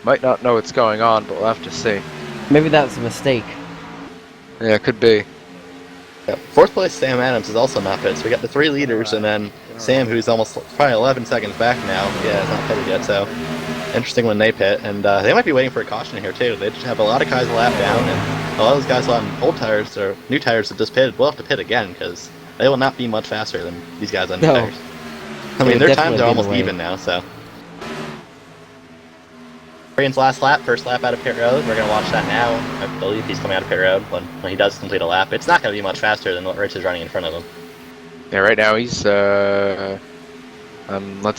Might not know what's going on, but we'll have to see. Maybe that was a mistake. Yeah, it could be. Yeah. 4th place, Sam Adams, is also not pitted. So we got the 3 leaders, and then Sam, who's almost probably 11 seconds back now. Yeah, it's not pitted yet, so interesting when they pit. And they might be waiting for a caution here, too. They just have a lot of guys lap down, and a lot of those guys on old tires or new tires that just pitted will have to pit again, because they will not be much faster than these guys on new tires. I mean, their times are almost even now, so. Brian's last lap, first lap out of pit road. We're going to watch that now. I believe he's coming out of pit road when he does complete a lap. It's not going to be much faster than what Rich is running in front of him. Yeah, right now he's, let's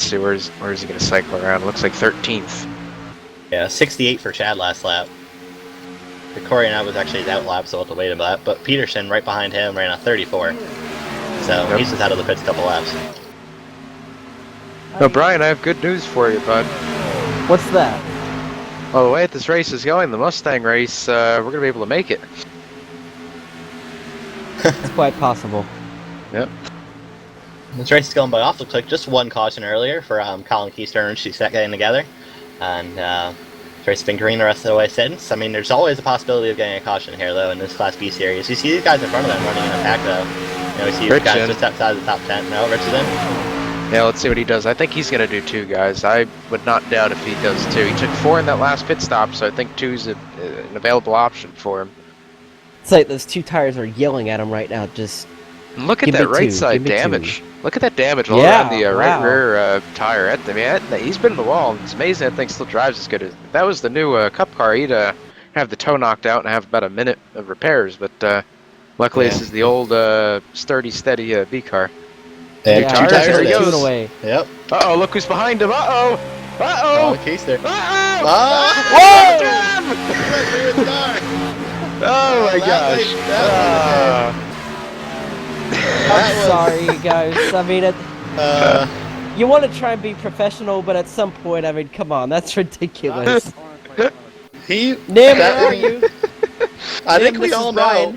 see, where's he going to cycle around? It looks like 13th. Yeah, 68 for Chad last lap. Corey and I was actually his out lap, so we'll have to wait a lap. But Peterson, right behind him, ran a 34. So he's just out of the pits a couple laps. No, Brian, I have good news for you, bud. What's that? Well, the way that this race is going, the Mustang race, we're going to be able to make it. It's quite possible. Yep. This race is going by awfully quick. Just 1 caution earlier for Colin Keystone and She's getting together. And this race has been green the rest of the way since. I mean, there's always a possibility of getting a caution here, though, in this Class B series. You see these guys in front of them running in a pack, though. You know, we see these guys just outside the top 10. No, Rich is in. Yeah, let's see what he does. I think he's going to do 2, guys. I would not doubt if he does 2. He took 4 in that last pit stop, so I think 2's an available option for him. It's like those 2 tires are yelling at him right now. Just look at that right side damage. Look at that damage all around the right rear tire. I mean, he's been in the wall. It's amazing that thing still drives as good. If that was the new Cup car, he'd have the toe knocked out and have about a minute of repairs. But luckily, this is the old sturdy, steady B car. Yeah, 2 tires there he goes. Away. Yep. Uh-oh, look who's behind him. Uh-oh. Uh-oh. Oh, case there. Uh-oh. Whoa! Oh my gosh. I'm sorry, guys. I mean, you want to try and be professional, but at some point, I mean, come on, that's ridiculous. Nim, where are you? I think we all know.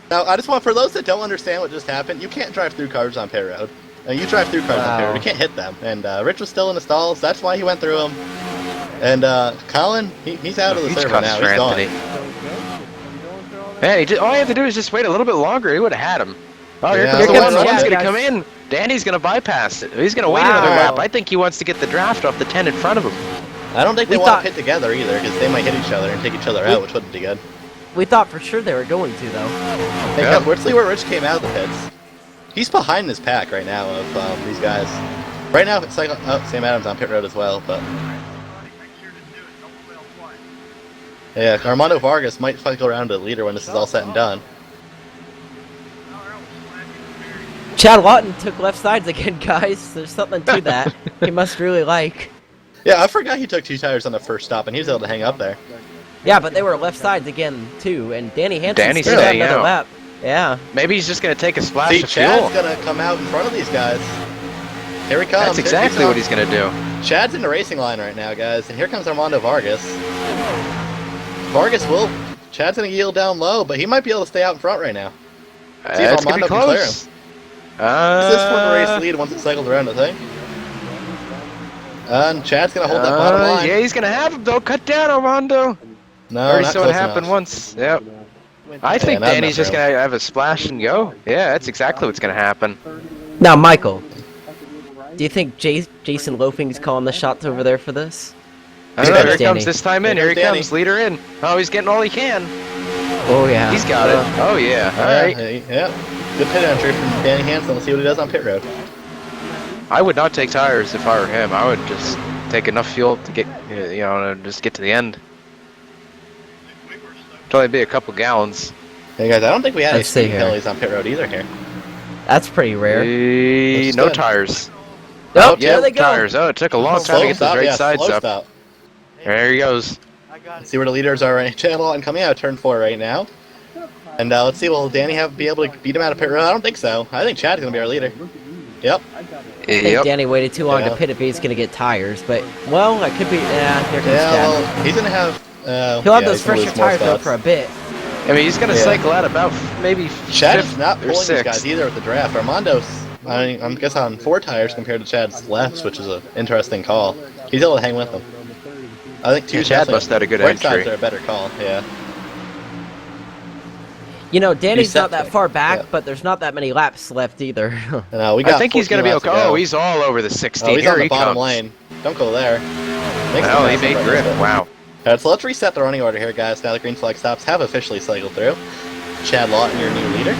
Now, I just want, for those that don't understand what just happened, you can't drive through cars on pit road. You drive through cars on pit road, you can't hit them. And Rich was still in the stalls, that's why he went through them. And Colin, he's out of the server now, he's gone. Hey, all you have to do is just wait a little bit longer. He would have had him. Oh, here Yeah, comes the here one. comes One's Chad, going to guys. come in. Danny's going to bypass it. He's going to wait Wow. another lap. I think he wants to get the draft off the 10 in front of him. I don't think they We want thought- to pit together either, because they might hit each other and take each other out, which wouldn't be good. We thought for sure they were going to, though. Hey, Yeah. guys, let's see where Rich came out of the pits. He's behind this pack right now of these guys. Right now, it's like, oh, Sam Adams on pit road as well, but... Yeah, Armando Vargas might cycle around to the leader when this is all said and done. Chad Lawton took left sides again, guys. There's something to that. He must really like. Yeah, I forgot he took 2 tires on the first stop, and he was able to hang up there. Yeah, but they were left sides again, too. And Danny Hansen Danny's still had staying another out. lap. Yeah. Maybe he's just going to take a splash See, of fuel. Chad's gonna come out in front of these guys. Here he comes. That's exactly what he's going to do. Chad's in the racing line right now, guys, and here comes Armando Vargas. Chad's gonna yield down low, but he might be able to stay out in front right now. See if It's going to Armando be can clear him. close. This is for the race lead once it cycles around, I think. And Chad's gonna hold that bottom line. Yeah, he's going to have him, though. Cut down, Armando. No, Already not saw it close happen enough. once. Yep. I think not Danny's enough just room. going to have a splash and go. Yeah, that's exactly what's going to happen. Now, Michael, do you think Jason Loafing's calling the shots over there for this? I don't know, here he Danny. comes this time in. Here Here he comes comes, leader in. Oh, he's getting all he can. Oh, yeah. He's got it. Oh, yeah. All right. Yeah. Good pit entry from Danny Hansen. Let's see what he does on pit road. I would not take tires if I were him. I would just take enough fuel to get, just get to the end. It'll only be a couple gallons. Hey guys, I don't think we had any Let's see speed here. penalties on pit road either here. That's pretty rare. Looks No good. tires. Oh, yeah, there they go. Tires. Oh, it took a long time to Slow get those stop, right yeah, sides slow up. stop. There he goes. Let's see where the leaders are right now. And coming out of turn 4 right now. And let's see, will Danny be able to beat him out of pit road? I don't think so. I think Chad's going to be our leader. Yep. I think Danny waited too long to pit if he's going to get tires, but, well, it could be, yeah, here comes Yeah, Chad. well, he's going to have... He'll have yeah, those he's gonna fresher lose more tires, though, spots. for a bit. I mean, he's going to Yeah. cycle out about maybe Chad is fifth not or pulling these sixth. guys either with the draft. Armando's, I guess, on 4 tires compared to Chad's lefts, which is an interesting call. He's able to hang with them. I think 2 Yeah, Chad must have had a good right entry. sides are a better call, yeah. You know, Danny's He's set not that to- far back, yeah. but there's not that many laps left either. And, we got I think he's 14 going to be laps okay. go. Oh, he's all over the 16. Oh, he's Here on the he bottom comes. lane. Don't go there. Makes Oh, a he mess made right grip. there. Wow. Alright, so let's reset the running order here, guys. Now the green flag stops have officially cycled through. Chad Lawton, your new leader.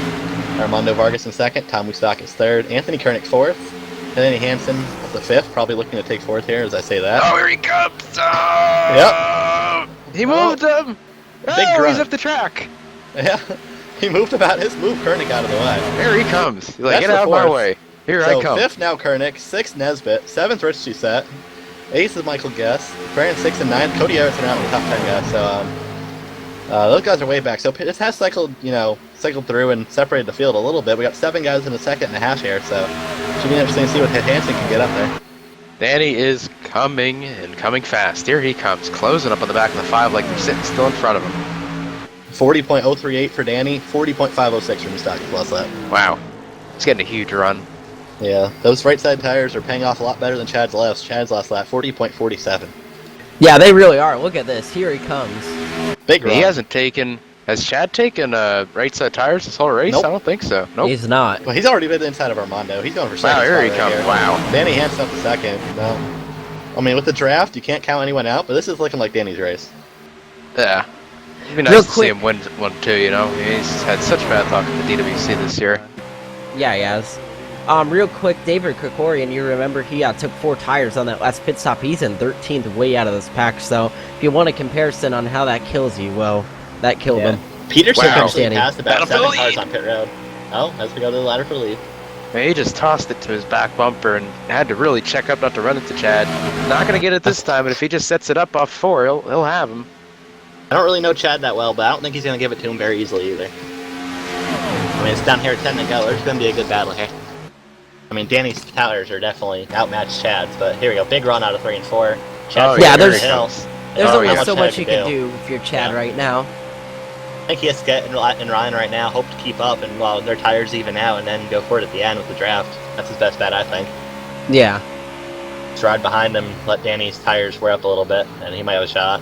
Armando Vargas in 2nd. Tom Mustak is 3rd. Anthony Koenig 4th. And Danny Hansen the 5th. Probably looking to take 4th here as I say that. Oh, here he comes. Oh! Yep. He moved him. Big Oh, grunt. he's up the track. Yeah. He moved about his move Koenig out of the way. Here he comes. He's like, That's get the out of my 4th. way. Here So I come. 5th now Koenig, 6th Nesbitt, 7th Rich Doucette, 8th is Michael Guest, Brandon 6th and 9th, Cody Everton out in the top 10 guys. So those guys are way back. So this has cycled, cycled through and separated the field a little bit. We got 7 guys in the 2nd and a half here, so should be interesting to see what Hansen can get up there. Danny is coming and coming fast. Here he comes, closing up on the back of the 5 like they're sitting still in front of him. 40.038 for Danny, 40.506 for Mustak plus that. Wow. He's getting a huge run. Yeah, those right side tires are paying off a lot better than Chad's lefts. Chad's last lap, 40.47. Yeah, they really are. Look at this. Here he comes. Big run. He hasn't taken... Has Chad taken right side tires this whole race? Nope. I don't think so. Nope. He's not. Well, he's already been inside of Armando. He's going for 2nd. Wow, here he spot right comes. here. Wow. Danny Hansen up to 2nd. No. I mean, with the draft, you can't count anyone out, but this is looking like Danny's race. Yeah. It'd be Real nice to see quick- him win one too, He's had such bad luck at the DWC this year. Yeah, he has. Real quick, David Krikorian, you remember he took 4 tires on that last pit stop. He's in 13th, way out of this pack. So if you want a comparison on how that kills you, well, that killed him. Peterson Wow. actually Danny. passed about Battle for 7 the cars lead. on pit road. Oh, as we go to the ladder for the lead. He just tossed it to his back bumper and had to really check up not to run into Chad. Not going to get it this time, but if he just sets it up off 4, he'll have him. I don't really know Chad that well, but I don't think he's going to give it to him very easily either. I mean, it's down here at 10 to go. There's going to be a good battle here. I mean, Danny's tires are definitely outmatched Chad's, but here we go. Big run out of 3 and 4. Chad Oh, yeah, for there's- the hill. There's Oh, only yeah. so How much much you Chad can do if you're Chad Yeah. right now. I think he has to get in Ryan right now, hope to keep up, and while their tires even out, and then go for it at the end with the draft. That's his best bet, I think. Yeah. Just ride behind him, let Danny's tires wear up a little bit, and he might have a shot.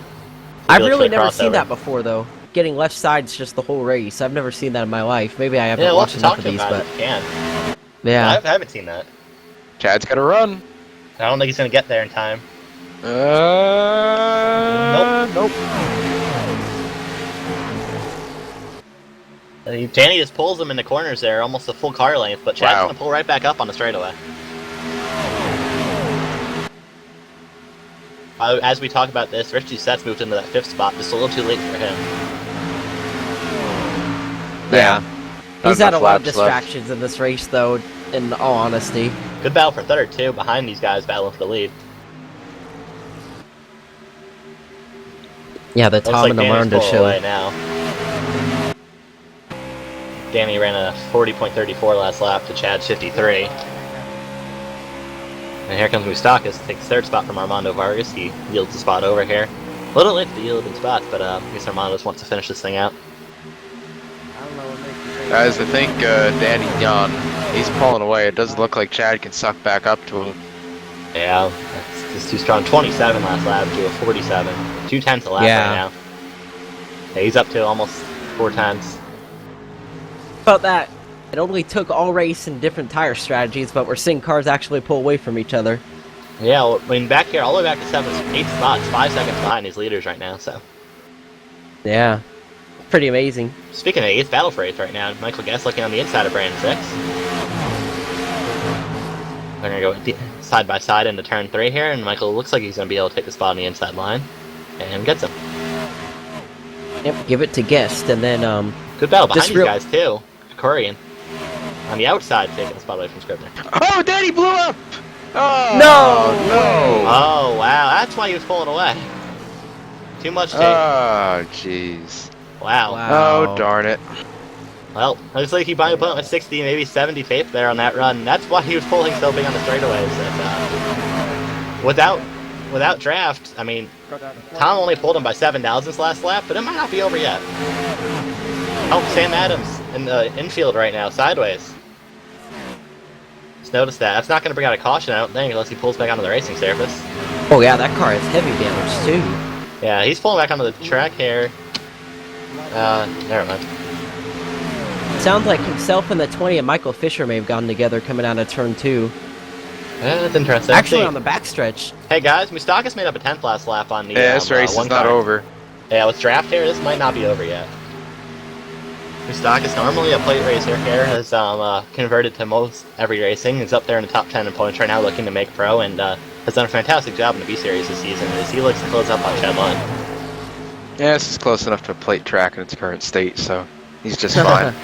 I've He looks really for the never seen crossover. that before, though. getting left sides just the whole race. I've never seen that in my life. Maybe I haven't Yeah, we'll watched have to talk enough to of him these, about but it if you can. yeah. I haven't seen that. Chad's got to run. I don't think he's going to get there in time. Nope. Danny just pulls him in the corners there, almost a full car length, but Chad's going to pull right back up on the straightaway. As we talk about this, Rich Doucette's moved into that 5th spot, just a little too late for him. Yeah. He's Not had a enough lot of laps left. distractions in this race, though, in all honesty. Good battle for 3rd, too, behind these guys battling for the lead. Yeah, the Looks Tom like and the Danny's Miranda pulling show. away now. Danny ran a 40.34 last lap to Chad's 53. And here comes Moustakis, takes 3rd spot from Armando Vargas. He yields the spot over here. A little late to yield in spots, but I guess Armando just wants to finish this thing out. Guys, I think Danny Young, he's pulling away. It doesn't look like Chad can suck back up to him. Yeah, that's just too strong. 27 last lap to a 47. 2/10 a lap Yeah. right now. Yeah, he's up to almost 4 tenths. About that, it only took all race and different tire strategies, but we're seeing cars actually pull away from each other. Yeah, well, I mean, back here, all the way back to 7th, 8th spots, 5 seconds behind these leaders right now, so. Yeah. Pretty amazing. Speaking of 8th, battle for 8th right now, Michael Guest looking on the inside of Brand 6. They're going to go side by side into turn 3 here, and Michael looks like he's going to be able to take the spot on the inside line, and gets him. Yep, give it to Guest, and then, Good battle behind This these guys, too. Korean. On the outside, taking the spot away from Scribner. Oh, Danny blew up! Oh, No! Oh, wow, that's why he was pulling away. Too much tape. Oh, jeez. Wow. Wow. Oh, darn it. Well, looks like he probably put on a 60, maybe 70 tape there on that run. That's why he was pulling so big on the straightaways. And, without draft, I mean, Tom only pulled him by 7 thousandths last lap, but it might not be over yet. Oh, Sam Adams in the infield right now, sideways. Just noticed that. That's not going to bring out a caution, I don't think, unless he pulls back onto the racing surface. Oh yeah, that car has heavy damage too. Yeah, he's pulling back onto the track here. Never mind. Sounds like himself and the 20 and Michael Fisher may have gotten together coming out of turn 2. Yeah, that's interesting. Actually, on the backstretch. Hey guys, Moustakis made up a 10th last lap on the Yeah, this race is not over. Yeah, with draft here, this might not be over yet. Moustakis, normally a plate racer here, has converted to most every racing. He's up there in the top 10 in points right now, looking to make pro, and has done a fantastic job in the B Series this season as he looks to close up on Chad Lund. Yeah, this is close enough to a plate track in its current state, so he's just fine.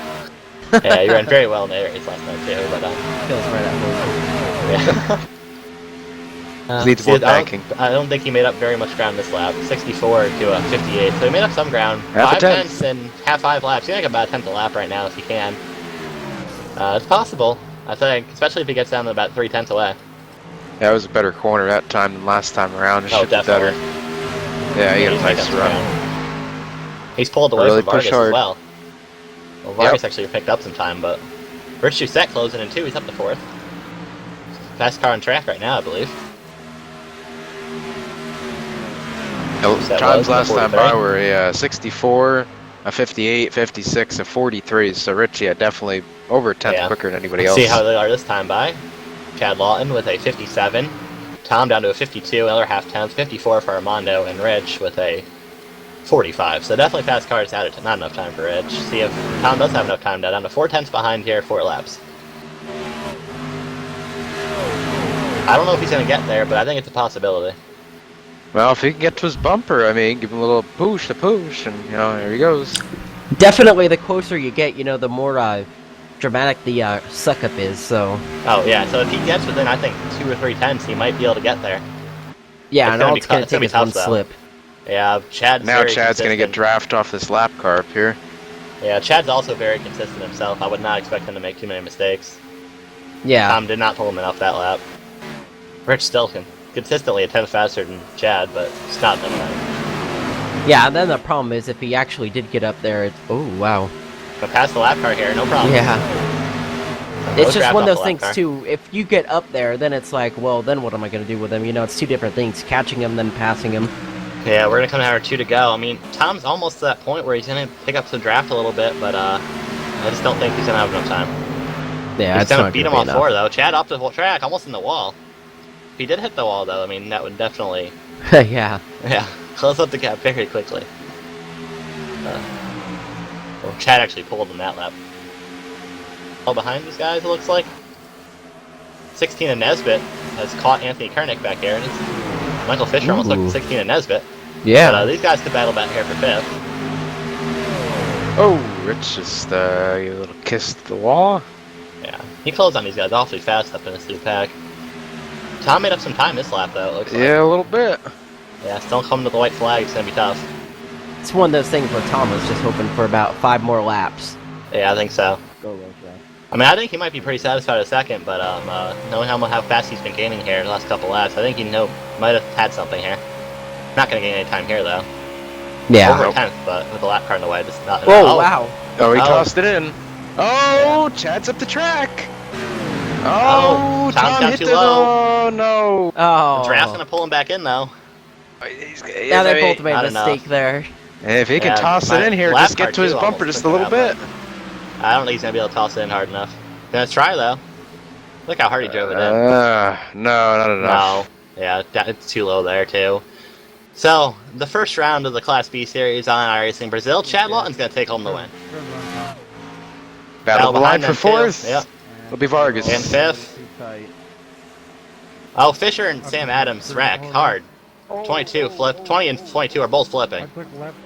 Yeah, he ran very well in the race last night too, but Feels right at home. yeah. Leads more banking. I don't think he made up very much ground this lap. 64 to 58, so he made up some ground. Half a 5 tenth. tenths in half 5 laps. He's like about a tenth a lap right now if he can. It's possible, I think, especially if he gets down to about 3 tenths away. Yeah, it was a better corner that time than last time around. It Oh, should be better. definitely. Yeah, he got He's a making nice some run. ground. He's pulled away Really from Vargas push as hard. well. Well, Vargas actually picked up some time, but Rich Doucette closing in 2. He's up to 4th. Fast car on track right now, I believe. That Times was last the time 43. by were a 64, a 58, 56, a 43. So Richie had definitely over a tenth Yeah. quicker than anybody Let's else. see how they are this time by. Chad Lawton with a 57. Tom down to a 52, another half tenth. 54 for Armando, and Rich with a 45. So definitely fast cars out of not enough time for Rich. See if Tom does have enough time down to 4 tenths behind here, 4 laps. I don't know if he's going to get there, but I think it's a possibility. Well, if he can get to his bumper, I mean, give him a little push, and you know, there he goes. Definitely, the closer you get, you know, the more dramatic the suck up is. So Oh yeah, so if he gets within, I think 2 or 3 tenths, he might be able to get there. yeah, It's and gonna all be it's going it's to gonna take be is one tough, though. slip. Yeah, Chad's Now very Chad's going to get consistent. draft off this lap car up here. Yeah, Chad's also very consistent himself. I would not expect him to make too many mistakes. Yeah, Tom did not pull him enough that lap. Rich still consistently a tenth faster than Chad, but it's not enough time. yeah. And then the problem is if he actually did get up there, it's oh wow. But past the lap car here, no problem. Yeah, No it's just draft one of off those the lap things car. too. If you get up there, then it's like, well, then what am I going to do with him? You know, it's two different things: catching him, then passing him. Yeah, we're gonna come down to 2 to go. I mean, Tom's almost to that point where he's gonna pick up some draft a little bit, but I just don't think he's gonna have enough time. Yeah, He's gonna beat him on enough. 4 though. Chad off the whole track, almost in the wall. If he did hit the wall though, I mean that would definitely Yeah. close up the gap very quickly. Well, Chad actually pulled in that lap. All behind these guys, it looks like. 16 and Nesbitt has caught Anthony Kernick back here. And it's Michael Fisher almost looked at 16 and Nesbitt. Yeah. But, these guys could battle back here for 5th. Oh, Rich just a little kiss to the wall. Yeah, he closed on these guys awfully fast up in this new pack. Tom made up some time this lap though, it looks like. Yeah, a little bit. Yeah, still coming to the white flag, it's gonna be tough. It's one of those things where Tom was just hoping for about 5 more laps. Yeah, I think so. Go right there. I mean, I think he might be pretty satisfied with 2nd, but knowing how fast he's been gaining here the last couple laps, I think he might have had something here. Not gonna gain any time here though. Yeah. Over 10th, but with the lap car in the way, just not. Oh, wow. Oh, he tossed it in. Oh, Chad's up the track. Oh, Tom's Tom down hit too the. low. Oh no. Oh. The draft's gonna pull him back in though. Yeah, they both made Not a mistake enough. there. If he can Yeah, toss it in here, lap just get car to his too bumper almost just a little took it bit. out, I don't think he's gonna be able to toss it in hard enough. Gonna try though. Look how hard he drove it in. No, not enough. No. Yeah, it's too low there too. So, the first round of the Class B Series on iRacing Brazil, Chad Lawton's going to take home the win. Battle the line for behind them, 4th. too. Yep. It'll be Vargas. And 5th. Oh, Fisher and Sam Adams wreck hard. 22 flip. 20 and 22 are both flipping.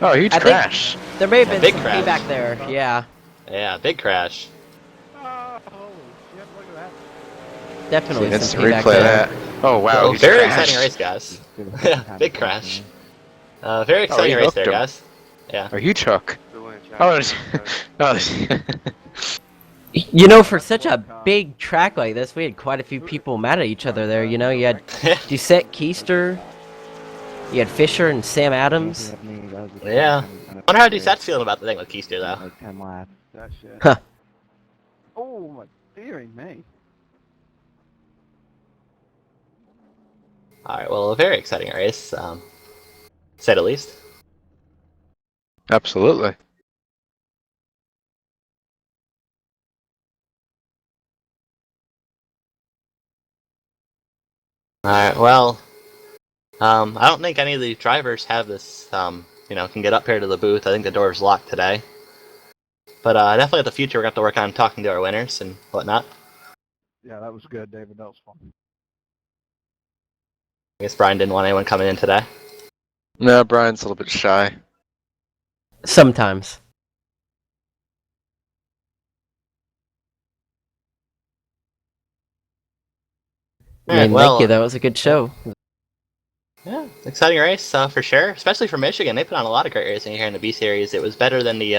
Oh, huge crash. There may have been big some crash. feedback there. Yeah. Yeah, big crash. Definitely Let's some feedback replay there. that. Oh wow, So, huge very crash. exciting race, guys. Yeah, big crash. Very exciting he race hooked there, him. guys. Yeah. A huge hook. Oh, You know, for such a big track like this, we had quite a few people mad at each other there. You know, you had Doucette, Keister, you had Fisher and Sam Adams. Yeah. I wonder how Doucette's feeling about the thing with Keister, though. Like 10 laps. That shit. Huh. Oh, my dearie me. Alright, well, a very exciting race, to say the least. Absolutely. Alright, well, I don't think any of the drivers have this, can get up here to the booth. I think the door's locked today. But definitely in the future, we're going to have to work on talking to our winners and whatnot. Yeah, that was good, David. That was fun. I guess Brian didn't want anyone coming in today. No, Brian's a little bit shy. Sometimes. I mean, thank you. That was a good show. Yeah, exciting race for sure, especially for Michigan. They put on a lot of great racing here in the B Series. It was better than the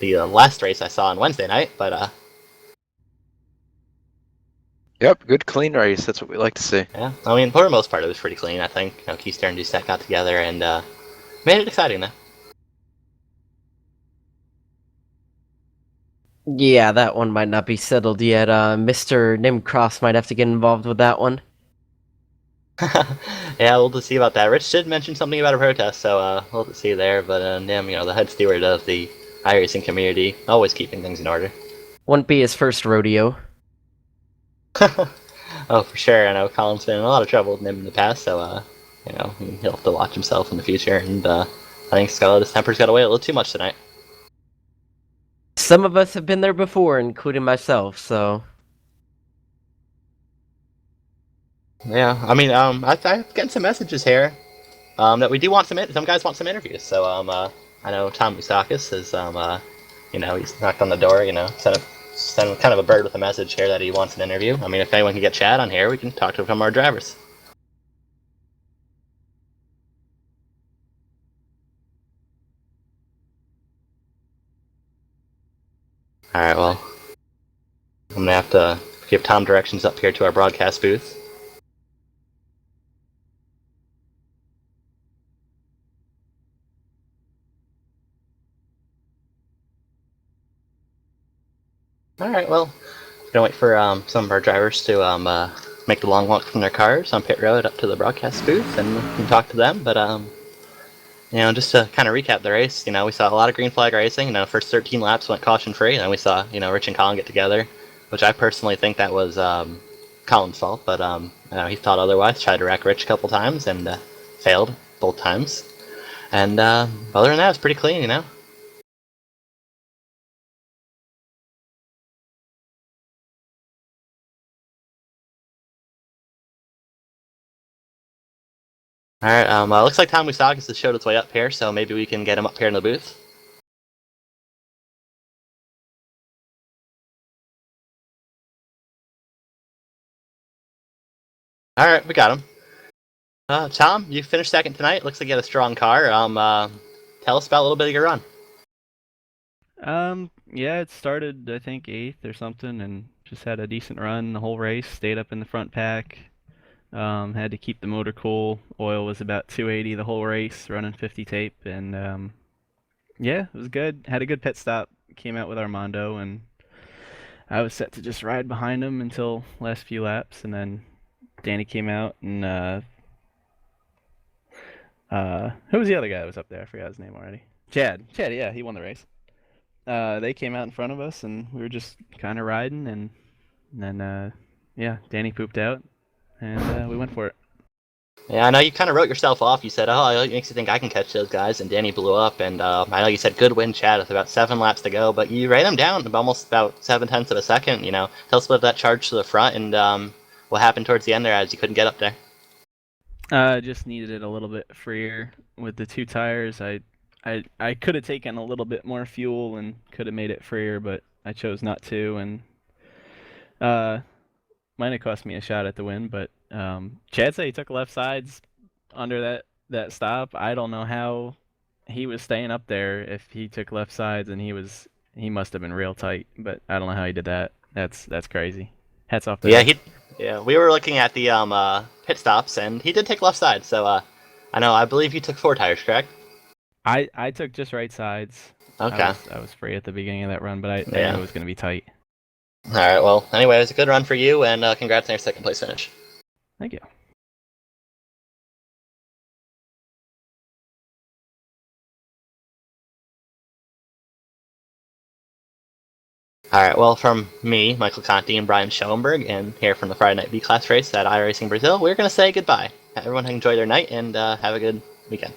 last race I saw on Wednesday night, but Yep, good clean race. That's what we like to see. yeah, I mean, for the most part, it was pretty clean. I think Keister and Doucette got together and made it exciting though. Yeah, that one might not be settled yet. Mr. Nimcross might have to get involved with that one. Yeah, we'll just see about that. Rich did mention something about a protest, so we'll have to see there. But the head steward of the iRacing community, always keeping things in order. Wouldn't be his first rodeo. Oh, for sure. I know Colin's been in a lot of trouble with him in the past, so he'll have to watch himself in the future. And I think his temper's got away a little too much tonight. Some of us have been there before, including myself, so... Yeah, I mean, I'm getting some messages here that we do want some guys want some interviews. So I know Tom Moustakis is he's knocked on the door, sent kind of a bird with a message here that he wants an interview. I mean, if anyone can get Chad on here, we can talk to some of our drivers. Alright, well, I'm gonna have to give Tom directions up here to our broadcast booth. Alright, well, gonna wait for some of our drivers to make the long walk from their cars on pit road up to the broadcast booth and talk to them. But you know, just to kind of recap the race, you know, we saw a lot of green flag racing. You know, first 13 laps went caution free, and then we saw, you know, Rich and Colin get together, which I personally think that was Colin's fault, but you know, he thought otherwise. Tried to wreck Rich a couple times and failed both times. And other than that, it's pretty clean, you know. Alright, looks like Tom Musagas has showed its way up here, so maybe we can get him up here in the booth. Alright, we got him. Tom, you finished second tonight. Looks like you had a strong car. Tell us about a little bit of your run. Yeah, it started, I think, 8th or something, and just had a decent run the whole race. Stayed up in the front pack. Had to keep the motor cool. Oil was about 280 the whole race, running 50 tape, and yeah, it was good. Had a good pit stop. Came out with Armando, and I was set to just ride behind him until last few laps, and then Danny came out, and who was the other guy that was up there? I forgot his name already. Chad, yeah, he won the race. They came out in front of us, and we were just kind of riding, and then yeah, Danny pooped out, and we went for it. Yeah, I know you kind of wrote yourself off. You said, oh, it makes you think I can catch those guys, and Danny blew up, and I know you said good win, Chad, with about 7 laps to go, but you ran him down almost about 7/10 of a second, you know. Tell us about that charge to the front, and what happened towards the end there as you couldn't get up there. Just needed it a little bit freer with the 2 tires. I could have taken a little bit more fuel and could have made it freer, but I chose not to, and might have cost me a shot at the win. But Chad said he took left sides under that stop. I don't know how he was staying up there if he took left sides, and he must have been real tight. But I don't know how he did that. That's crazy. Hats off to him. Yeah, we were looking at the pit stops, and he did take left side. So I believe you took 4 tires, correct? I took just right sides. Okay. I was free at the beginning of that run, but I knew it was going to be tight. Alright, well, anyway, it was a good run for you, and congrats on your 2nd place finish. Thank you. Alright, well, from me, Michael Conti, and Brian Schoenberg, and here from the Friday Night B-Class race at iRacing Brazil, we're going to say goodbye. Everyone enjoy their night, and have a good weekend.